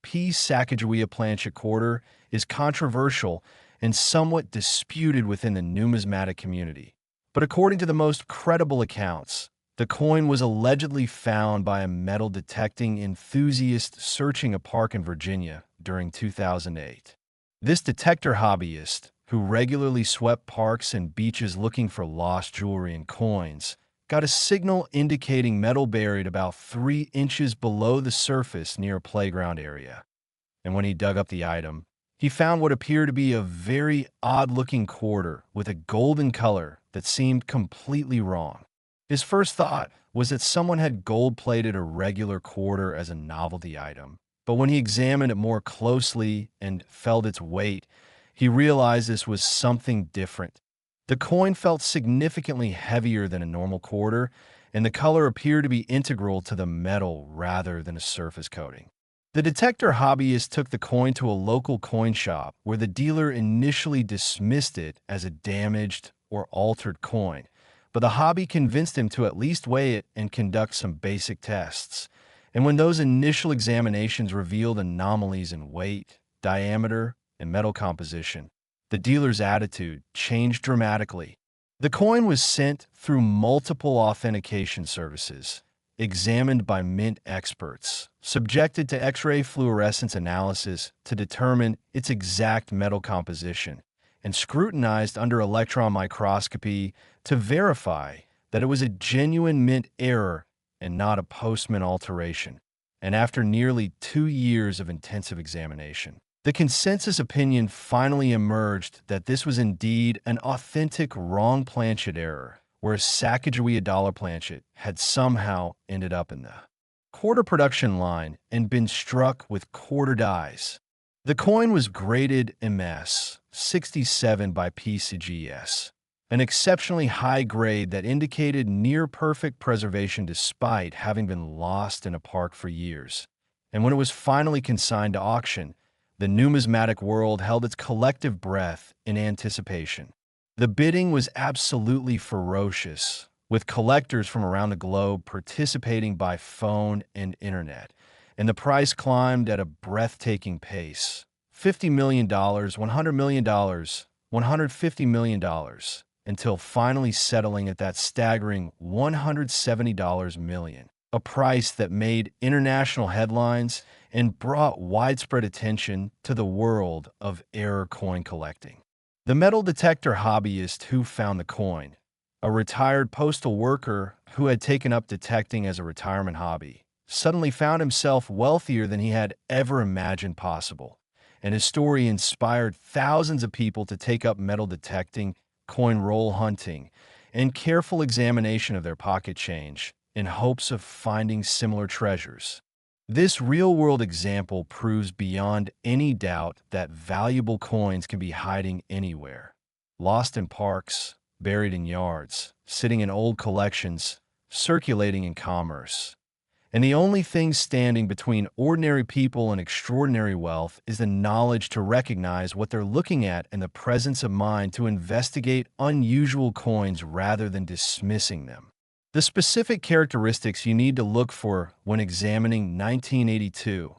P. Sacagawea planchet quarter is controversial and somewhat disputed within the numismatic community. But according to the most credible accounts, the coin was allegedly found by a metal detecting enthusiast searching a park in Virginia during 2008. This detector hobbyist, who regularly swept parks and beaches looking for lost jewelry and coins, got a signal indicating metal buried about 3 inches below the surface near a playground area. And when he dug up the item, he found what appeared to be a very odd-looking quarter with a golden color that seemed completely wrong. His first thought was that someone had gold-plated a regular quarter as a novelty item, but when he examined it more closely and felt its weight, he realized this was something different. The coin felt significantly heavier than a normal quarter, and the color appeared to be integral to the metal rather than a surface coating. The detector hobbyist took the coin to a local coin shop where the dealer initially dismissed it as a damaged or altered coin, but the hobby convinced him to at least weigh it and conduct some basic tests. And when those initial examinations revealed anomalies in weight, diameter, and metal composition, the dealer's attitude changed dramatically. The coin was sent through multiple authentication services, examined by mint experts, subjected to X-ray fluorescence analysis to determine its exact metal composition, and scrutinized under electron microscopy to verify that it was a genuine mint error and not a post-mint alteration. And after nearly 2 years of intensive examination, the consensus opinion finally emerged that this was indeed an authentic wrong planchet error, where a Sacagawea dollar planchet had somehow ended up in the quarter production line and been struck with quarter dies. The coin was graded MS 67 by PCGS, an exceptionally high grade that indicated near-perfect preservation despite having been lost in a park for years. And when it was finally consigned to auction, the numismatic world held its collective breath in anticipation. The bidding was absolutely ferocious, with collectors from around the globe participating by phone and internet, and the price climbed at a breathtaking pace. $50 million, $100 million, $150 million, until finally settling at that staggering $170 million, a price that made international headlines and brought widespread attention to the world of error coin collecting. The metal detector hobbyist who found the coin, a retired postal worker who had taken up detecting as a retirement hobby, suddenly found himself wealthier than he had ever imagined possible, and his story inspired thousands of people to take up metal detecting, coin roll hunting, and careful examination of their pocket change in hopes of finding similar treasures. This real-world example proves beyond any doubt that valuable coins can be hiding anywhere, lost in parks, buried in yards, sitting in old collections, circulating in commerce. And the only thing standing between ordinary people and extraordinary wealth is the knowledge to recognize what they're looking at and the presence of mind to investigate unusual coins rather than dismissing them. The specific characteristics you need to look for when examining 1982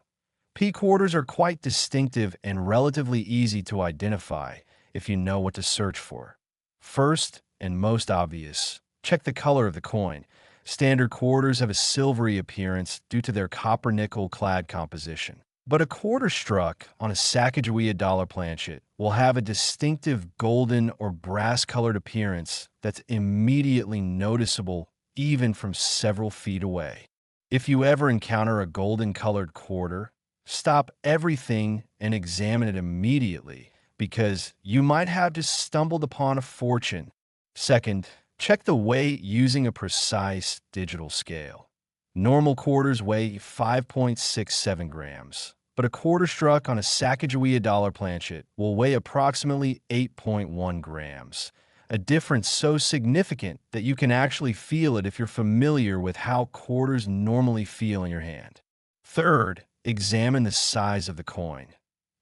P quarters are quite distinctive and relatively easy to identify if you know what to search for. First, and most obvious, check the color of the coin. Standard quarters have a silvery appearance due to their copper-nickel clad composition. But a quarter struck on a Sacagawea dollar planchet will have a distinctive golden or brass-colored appearance that's immediately noticeable even from several feet away. If you ever encounter a golden-colored quarter, stop everything and examine it immediately, because you might have just stumbled upon a fortune. Second, check the weight using a precise digital scale. Normal quarters weigh 5.67 grams, but a quarter struck on a Sacagawea dollar planchet will weigh approximately 8.1 grams, a difference so significant that you can actually feel it if you're familiar with how quarters normally feel in your hand. Third, examine the size of the coin.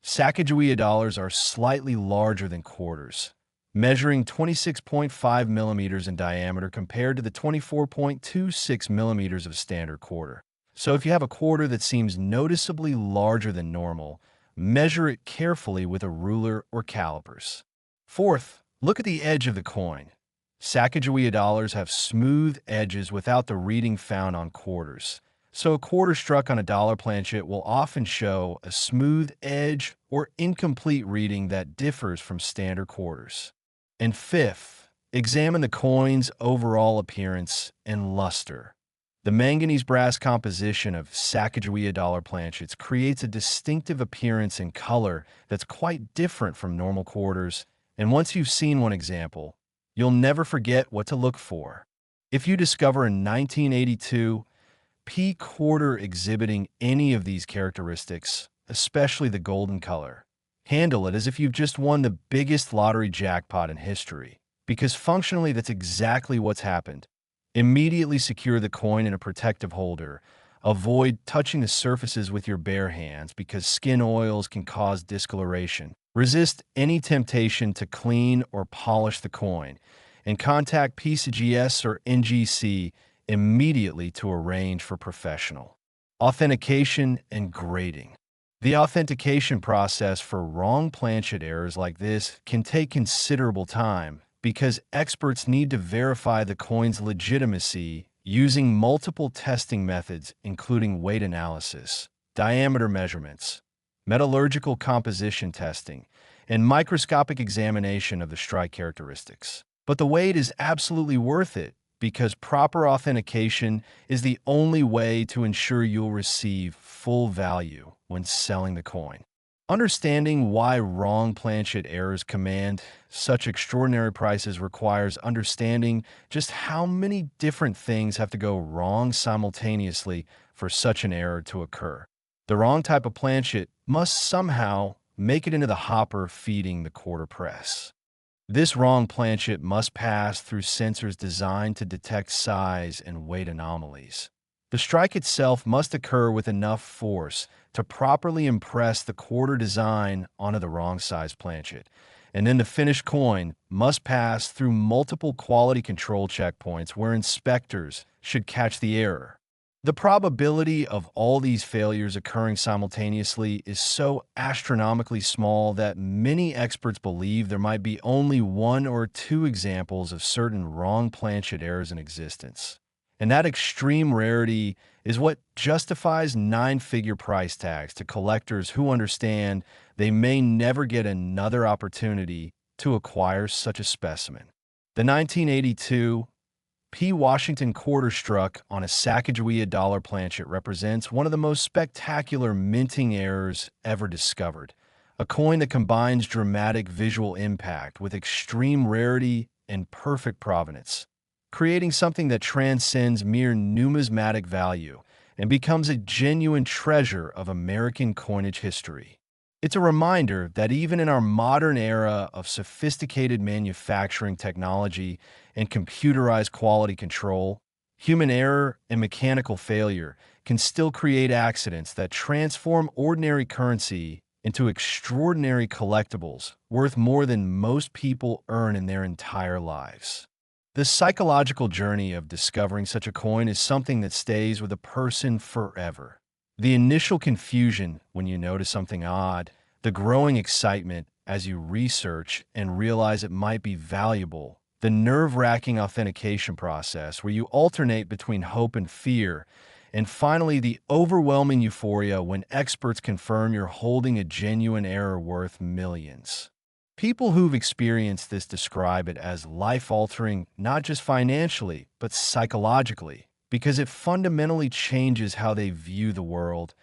Sacagawea dollars are slightly larger than quarters, measuring 26.5 millimeters in diameter compared to the 24.26 millimeters of a standard quarter. So if you have a quarter that seems noticeably larger than normal, measure it carefully with a ruler or calipers. Fourth, look at the edge of the coin. Sacagawea dollars have smooth edges without the reading found on quarters, so a quarter struck on a dollar planchet will often show a smooth edge or incomplete reading that differs from standard quarters. And fifth, examine the coin's overall appearance and luster. The manganese brass composition of Sacagawea dollar planchets creates a distinctive appearance and color that's quite different from normal quarters, and once you've seen one example, you'll never forget what to look for. If you discover a 1982 P quarter exhibiting any of these characteristics, especially the golden color, handle it as if you've just won the biggest lottery jackpot in history, because functionally that's exactly what's happened. Immediately secure the coin in a protective holder. Avoid touching the surfaces with your bare hands because skin oils can cause discoloration. Resist any temptation to clean or polish the coin, and contact PCGS or NGC immediately to arrange for professional authentication and grading. The authentication process for wrong planchet errors like this can take considerable time because experts need to verify the coin's legitimacy using multiple testing methods, including weight analysis, diameter measurements, metallurgical composition testing, and microscopic examination of the strike characteristics. But the wait is absolutely worth it because proper authentication is the only way to ensure you'll receive full value when selling the coin. Understanding why wrong planchet errors command such extraordinary prices requires understanding just how many different things have to go wrong simultaneously for such an error to occur. The wrong type of planchet must somehow make it into the hopper feeding the quarter press. This wrong planchet must pass through sensors designed to detect size and weight anomalies. The strike itself must occur with enough force to properly impress the quarter design onto the wrong size planchet. And then the finished coin must pass through multiple quality control checkpoints where inspectors should catch the error. The probability of all these failures occurring simultaneously is so astronomically small that many experts believe there might be only one or two examples of certain wrong planchet errors in existence. And that extreme rarity is what justifies nine-figure price tags to collectors who understand they may never get another opportunity to acquire such a specimen. The 1982 P. Washington quarter struck on a Sacagawea dollar planchet represents one of the most spectacular minting errors ever discovered. A coin that combines dramatic visual impact with extreme rarity and perfect provenance, creating something that transcends mere numismatic value and becomes a genuine treasure of American coinage history. It's a reminder that even in our modern era of sophisticated manufacturing technology and computerized quality control, human error and mechanical failure can still create accidents that transform ordinary currency into extraordinary collectibles worth more than most people earn in their entire lives. The psychological journey of discovering such a coin is something that stays with a person forever. The initial confusion when you notice something odd, the growing excitement as you research and realize it might be valuable, the nerve-wracking authentication process where you alternate between hope and fear, and finally the overwhelming euphoria when experts confirm you're holding a genuine error worth millions. People who've experienced this describe it as life-altering, not just financially, but psychologically, because it fundamentally changes how they view the world.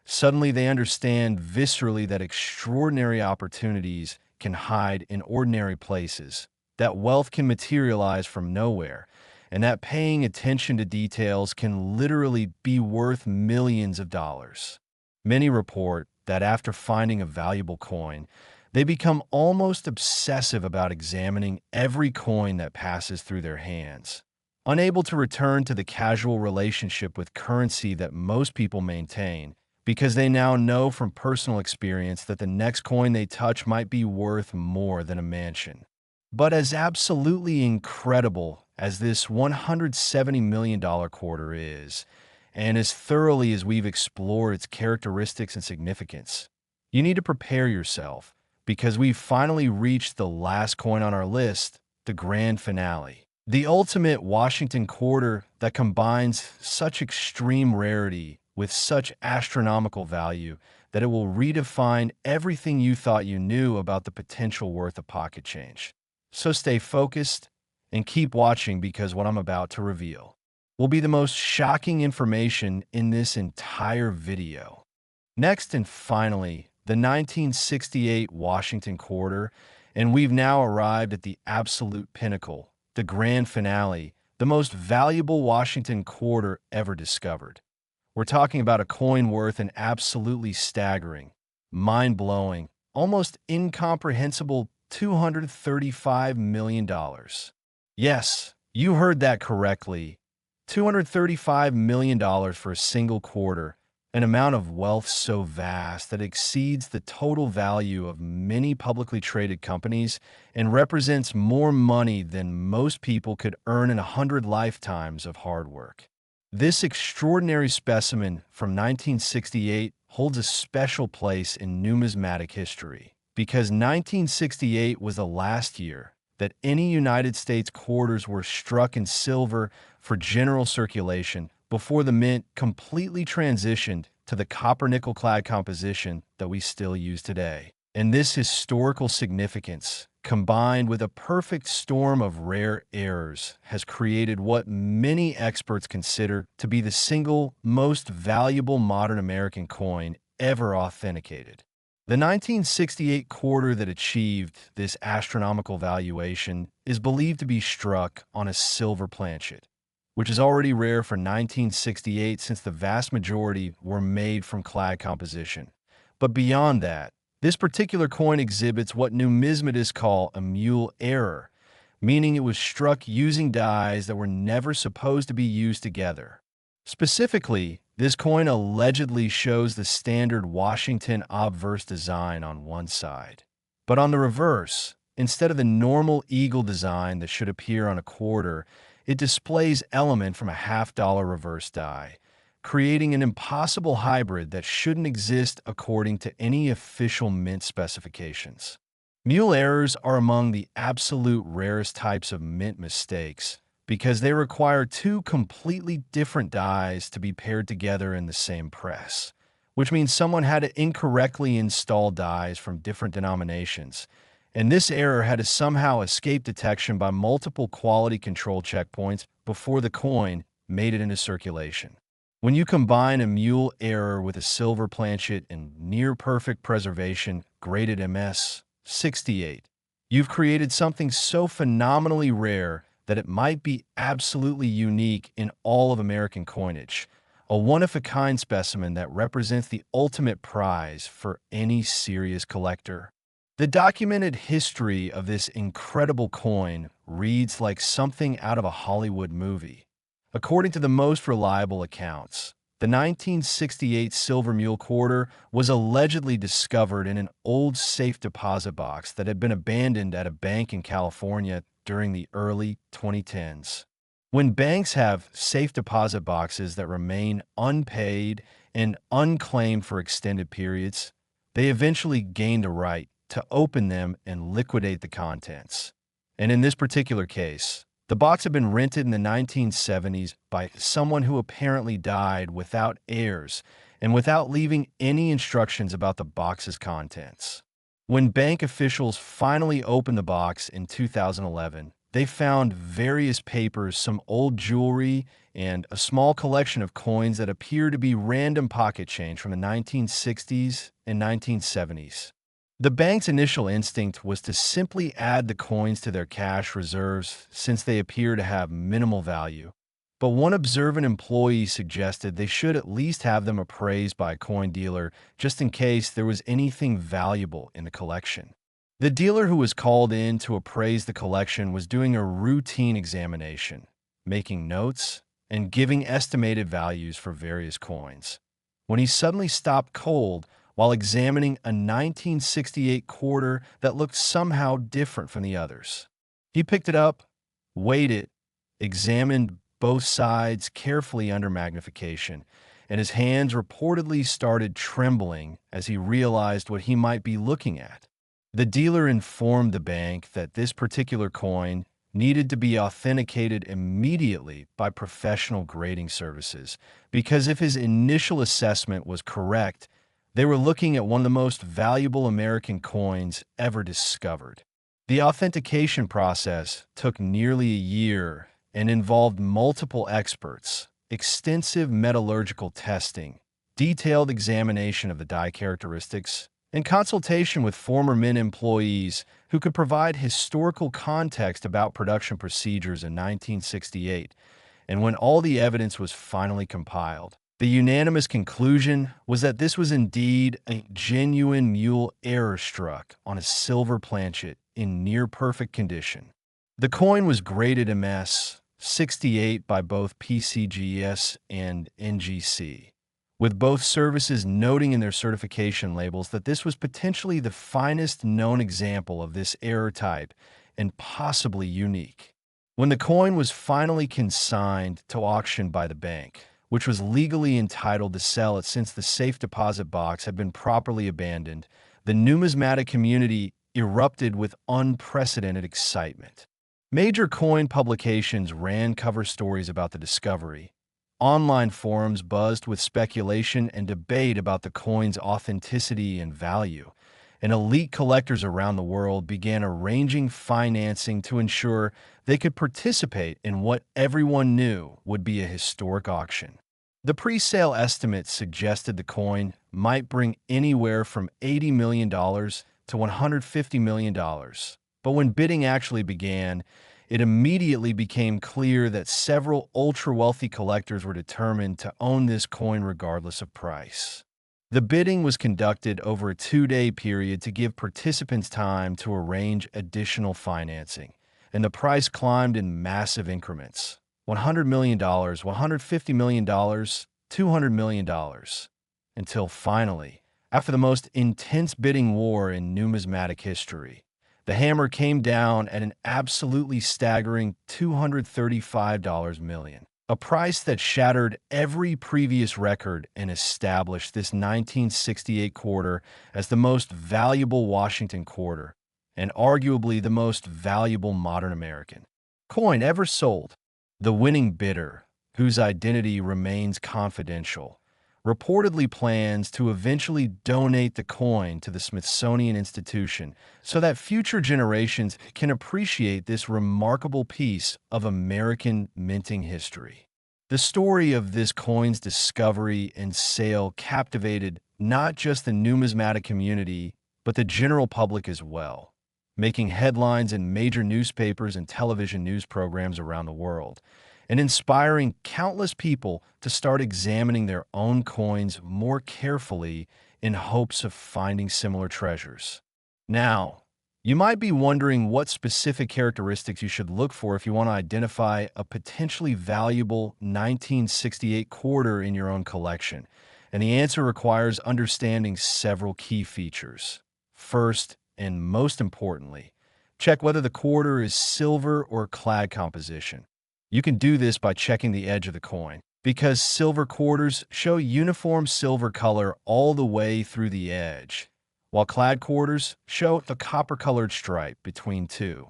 Suddenly, they understand viscerally that extraordinary opportunities can hide in ordinary places, that wealth can materialize from nowhere, and that paying attention to details can literally be worth millions of dollars. Many report that after finding a valuable coin, they become almost obsessive about examining every coin that passes through their hands, unable to return to the casual relationship with currency that most people maintain, because they now know from personal experience that the next coin they touch might be worth more than a mansion. But as absolutely incredible as this $170 million quarter is, and as thoroughly as we've explored its characteristics and significance, you need to prepare yourself, because we've finally reached the last coin on our list, the grand finale. The ultimate Washington quarter that combines such extreme rarity with such astronomical value that it will redefine everything you thought you knew about the potential worth of pocket change. So stay focused and keep watching, because what I'm about to reveal will be the most shocking information in this entire video. Next and finally, the 1968 Washington quarter, and we've now arrived at the absolute pinnacle, the grand finale, the most valuable Washington quarter ever discovered. We're talking about a coin worth an absolutely staggering, mind-blowing, almost incomprehensible $235 million. Yes, you heard that correctly. $235 million for a single quarter, an amount of wealth so vast that it exceeds the total value of many publicly traded companies and represents more money than most people could earn in 100 lifetimes of hard work. This extraordinary specimen from 1968 holds a special place in numismatic history, because 1968 was the last year that any United States quarters were struck in silver for general circulation before the mint completely transitioned to the copper-nickel-clad composition that we still use today. And this historical significance, combined with a perfect storm of rare errors, has created what many experts consider to be the single most valuable modern American coin ever authenticated. The 1968 quarter that achieved this astronomical valuation is believed to be struck on a silver planchet, which is already rare for 1968 since the vast majority were made from clad composition. But beyond that, this particular coin exhibits what numismatists call a Mule error, meaning it was struck using dies that were never supposed to be used together. Specifically, this coin allegedly shows the standard Washington obverse design on one side. But on the reverse, instead of the normal eagle design that should appear on a quarter, it displays element from a half-dollar reverse die, creating an impossible hybrid that shouldn't exist according to any official mint specifications. Mule errors are among the absolute rarest types of mint mistakes, because they require two completely different dies to be paired together in the same press, which means someone had to incorrectly install dies from different denominations, and this error had to somehow escape detection by multiple quality control checkpoints before the coin made it into circulation. When you combine a Mule error with a silver planchet in near-perfect preservation graded MS 68, you've created something so phenomenally rare that it might be absolutely unique in all of American coinage, a one-of-a-kind specimen that represents the ultimate prize for any serious collector. The documented history of this incredible coin reads like something out of a Hollywood movie. According to the most reliable accounts, the 1968 silver Mule quarter was allegedly discovered in an old safe deposit box that had been abandoned at a bank in California during the early 2010s. When banks have safe deposit boxes that remain unpaid and unclaimed for extended periods, they eventually gain the right to open them and liquidate the contents. And in this particular case, the box had been rented in the 1970s by someone who apparently died without heirs and without leaving any instructions about the box's contents. When bank officials finally opened the box in 2011, they found various papers, some old jewelry, and a small collection of coins that appear to be random pocket change from the 1960s and 1970s. The bank's initial instinct was to simply add the coins to their cash reserves since they appear to have minimal value. But one observant employee suggested they should at least have them appraised by a coin dealer just in case there was anything valuable in the collection. The dealer who was called in to appraise the collection was doing a routine examination, making notes, and giving estimated values for various coins, when he suddenly stopped cold while examining a 1968 quarter that looked somehow different from the others. He picked it up, weighed it, examined both sides carefully under magnification, and his hands reportedly started trembling as he realized what he might be looking at. The dealer informed the bank that this particular coin needed to be authenticated immediately by professional grading services, because if his initial assessment was correct, they were looking at one of the most valuable American coins ever discovered. The authentication process took nearly a year and involved multiple experts, extensive metallurgical testing, detailed examination of the die characteristics, and consultation with former Mint employees who could provide historical context about production procedures in 1968. And when all the evidence was finally compiled, the unanimous conclusion was that this was indeed a genuine Mule error struck on a silver planchet in near-perfect condition. The coin was graded MS 68 by both PCGS and NGC, with both services noting in their certification labels that this was potentially the finest known example of this error type and possibly unique. When the coin was finally consigned to auction by the bank, which was legally entitled to sell it since the safe deposit box had been properly abandoned, the numismatic community erupted with unprecedented excitement. Major coin publications ran cover stories about the discovery. Online forums buzzed with speculation and debate about the coin's authenticity and value, and elite collectors around the world began arranging financing to ensure they could participate in what everyone knew would be a historic auction. The pre-sale estimates suggested the coin might bring anywhere from $80 million to $150 million. But when bidding actually began, it immediately became clear that several ultra-wealthy collectors were determined to own this coin regardless of price. The bidding was conducted over a 2-day period to give participants time to arrange additional financing, and the price climbed in massive increments. $100 million, $150 million, $200 million, until finally, after the most intense bidding war in numismatic history, the hammer came down at an absolutely staggering $235 million, a price that shattered every previous record and established this 1968 quarter as the most valuable Washington quarter and arguably the most valuable modern American coin ever sold. The winning bidder, whose identity remains confidential, reportedly plans to eventually donate the coin to the Smithsonian Institution so that future generations can appreciate this remarkable piece of American minting history. The story of this coin's discovery and sale captivated not just the numismatic community, but the general public as well, making headlines in major newspapers and television news programs around the world, and inspiring countless people to start examining their own coins more carefully in hopes of finding similar treasures. Now, you might be wondering what specific characteristics you should look for if you want to identify a potentially valuable 1968 quarter in your own collection, and the answer requires understanding several key features. First, and most importantly, check whether the quarter is silver or clad composition. You can do this by checking the edge of the coin, because silver quarters show uniform silver color all the way through the edge, while clad quarters show the copper-colored stripe between two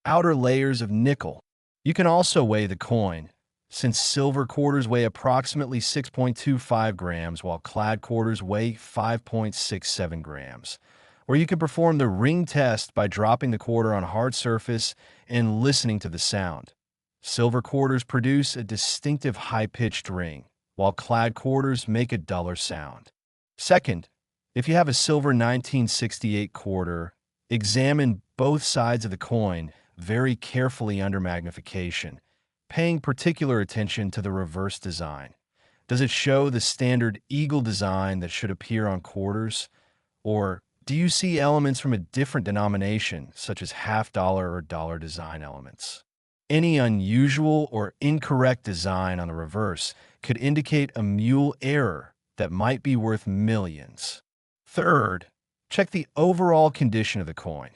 outer layers of nickel. You can also weigh the coin, since silver quarters weigh approximately 6.25 grams, while clad quarters weigh 5.67 grams. Or you can perform the ring test by dropping the quarter on a hard surface and listening to the sound. Silver quarters produce a distinctive high-pitched ring, while clad quarters make a duller sound. Second, if you have a silver 1968 quarter, examine both sides of the coin very carefully under magnification, paying particular attention to the reverse design. Does it show the standard eagle design that should appear on quarters? Or do you see elements from a different denomination, such as half-dollar or dollar design elements? Any unusual or incorrect design on the reverse could indicate a Mule error that might be worth millions. Third, check the overall condition of the coin.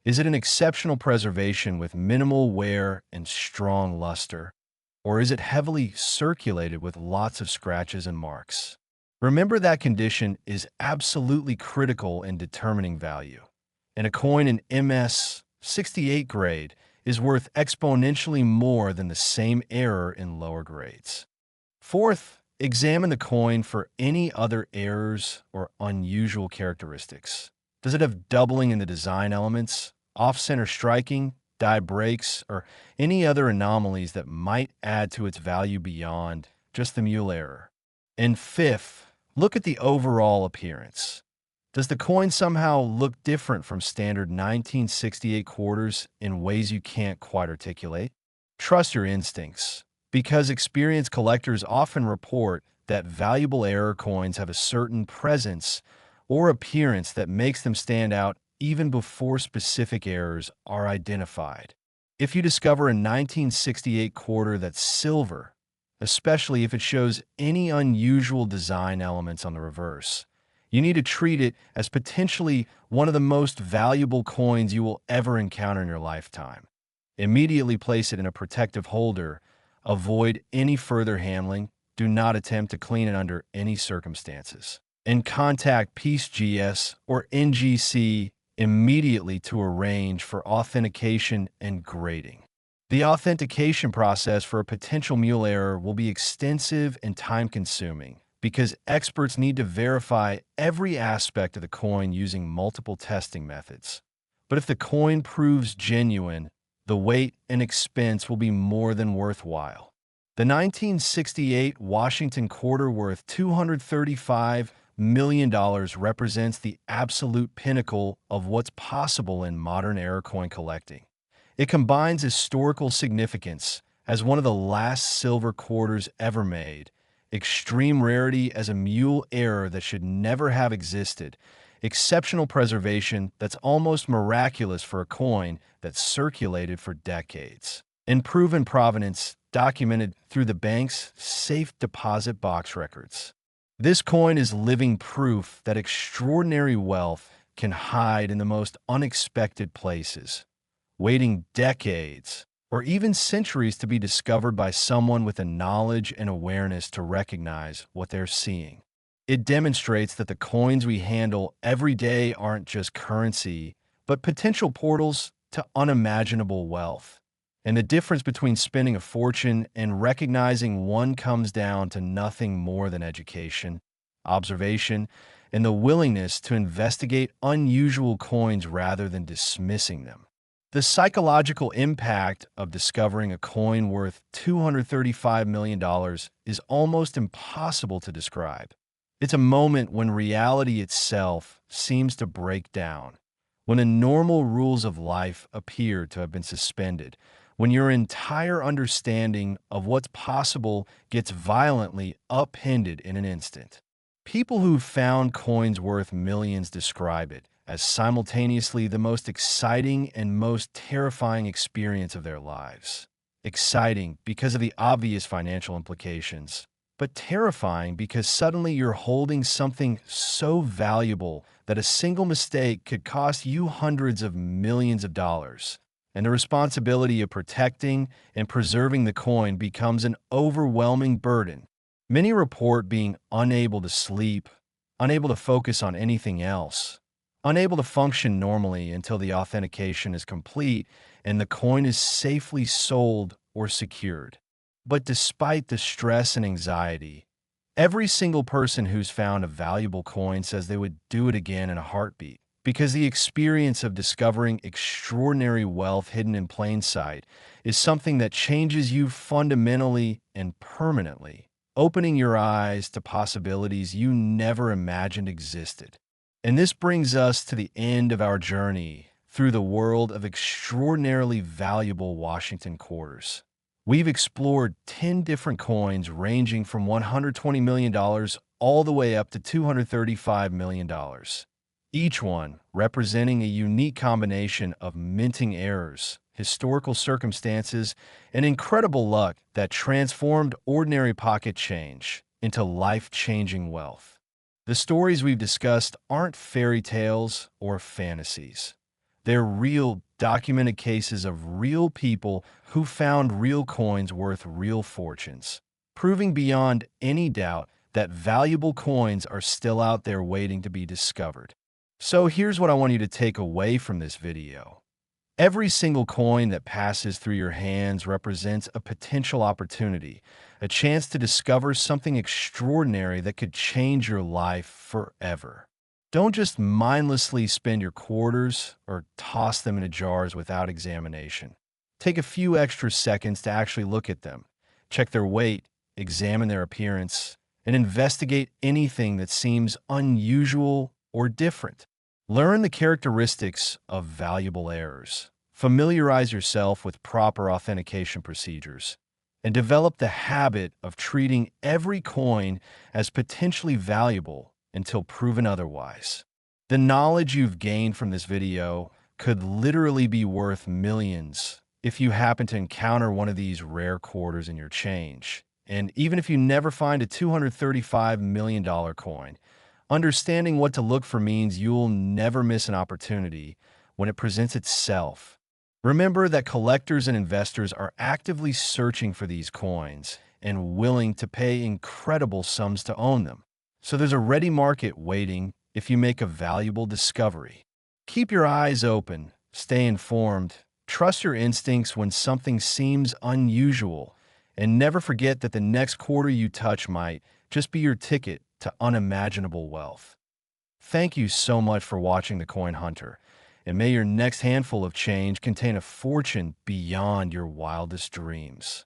Is it an exceptional preservation with minimal wear and strong luster? Or is it heavily circulated with lots of scratches and marks? Remember that condition is absolutely critical in determining value. And a coin in MS 68 grade is worth exponentially more than the same error in lower grades. Fourth, examine the coin for any other errors or unusual characteristics. Does it have doubling in the design elements, off-center striking, die breaks, or any other anomalies that might add to its value beyond just the Mule error? And fifth, look at the overall appearance. Does the coin somehow look different from standard 1968 quarters in ways you can't quite articulate? Trust your instincts, because experienced collectors often report that valuable error coins have a certain presence or appearance that makes them stand out even before specific errors are identified. If you discover a 1968 quarter that's silver, especially if it shows any unusual design elements on the reverse, you need to treat it as potentially one of the most valuable coins you will ever encounter in your lifetime. Immediately place it in a protective holder. Avoid any further handling. Do not attempt to clean it under any circumstances. And contact PeaceGS or NGC immediately to arrange for authentication and grading. The authentication process for a potential Mule error will be extensive and time-consuming, because experts need to verify every aspect of the coin using multiple testing methods. But if the coin proves genuine, the wait and expense will be more than worthwhile. The 1968 Washington quarter worth $235 million represents the absolute pinnacle of what's possible in modern-era coin collecting. It combines historical significance as one of the last silver quarters ever made, extreme rarity as a Mule error that should never have existed, exceptional preservation that's almost miraculous for a coin that circulated for decades, and proven provenance documented through the bank's safe deposit box records. This coin is living proof that extraordinary wealth can hide in the most unexpected places, waiting decades or even centuries to be discovered by someone with the knowledge and awareness to recognize what they're seeing. It demonstrates that the coins we handle every day aren't just currency, but potential portals to unimaginable wealth. And the difference between spending a fortune and recognizing one comes down to nothing more than education, observation, and the willingness to investigate unusual coins rather than dismissing them. The psychological impact of discovering a coin worth $235 million is almost impossible to describe. It's a moment when reality itself seems to break down, when the normal rules of life appear to have been suspended, when your entire understanding of what's possible gets violently upended in an instant. People who've found coins worth millions describe it as simultaneously the most exciting and most terrifying experience of their lives. Exciting because of the obvious financial implications, but terrifying because suddenly you're holding something so valuable that a single mistake could cost you hundreds of millions of dollars. And the responsibility of protecting and preserving the coin becomes an overwhelming burden. Many report being unable to sleep, unable to focus on anything else, unable to function normally until the authentication is complete and the coin is safely sold or secured. But despite the stress and anxiety, every single person who's found a valuable coin says they would do it again in a heartbeat, because the experience of discovering extraordinary wealth hidden in plain sight is something that changes you fundamentally and permanently, opening your eyes to possibilities you never imagined existed. And this brings us to the end of our journey through the world of extraordinarily valuable Washington quarters. We've explored 10 different coins ranging from $120 million all the way up to $235 million. Each one representing a unique combination of minting errors, historical circumstances, and incredible luck that transformed ordinary pocket change into life-changing wealth. The stories we've discussed aren't fairy tales or fantasies. They're real, documented cases of real people who found real coins worth real fortunes, proving beyond any doubt that valuable coins are still out there waiting to be discovered. So here's what I want you to take away from this video. Every single coin that passes through your hands represents a potential opportunity, a chance to discover something extraordinary that could change your life forever. Don't just mindlessly spend your quarters or toss them into jars without examination. Take a few extra seconds to actually look at them, check their weight, examine their appearance, and investigate anything that seems unusual or different. Learn the characteristics of valuable errors. Familiarize yourself with proper authentication procedures, and develop the habit of treating every coin as potentially valuable until proven otherwise. The knowledge you've gained from this video could literally be worth millions if you happen to encounter one of these rare quarters in your change. And even if you never find a $235 million coin, understanding what to look for means you'll never miss an opportunity when it presents itself. Remember that collectors and investors are actively searching for these coins and willing to pay incredible sums to own them. So there's a ready market waiting if you make a valuable discovery. Keep your eyes open, stay informed, trust your instincts when something seems unusual, and never forget that the next quarter you touch might just be your ticket to unimaginable wealth. Thank you so much for watching The Coin Hunter, and may your next handful of change contain a fortune beyond your wildest dreams.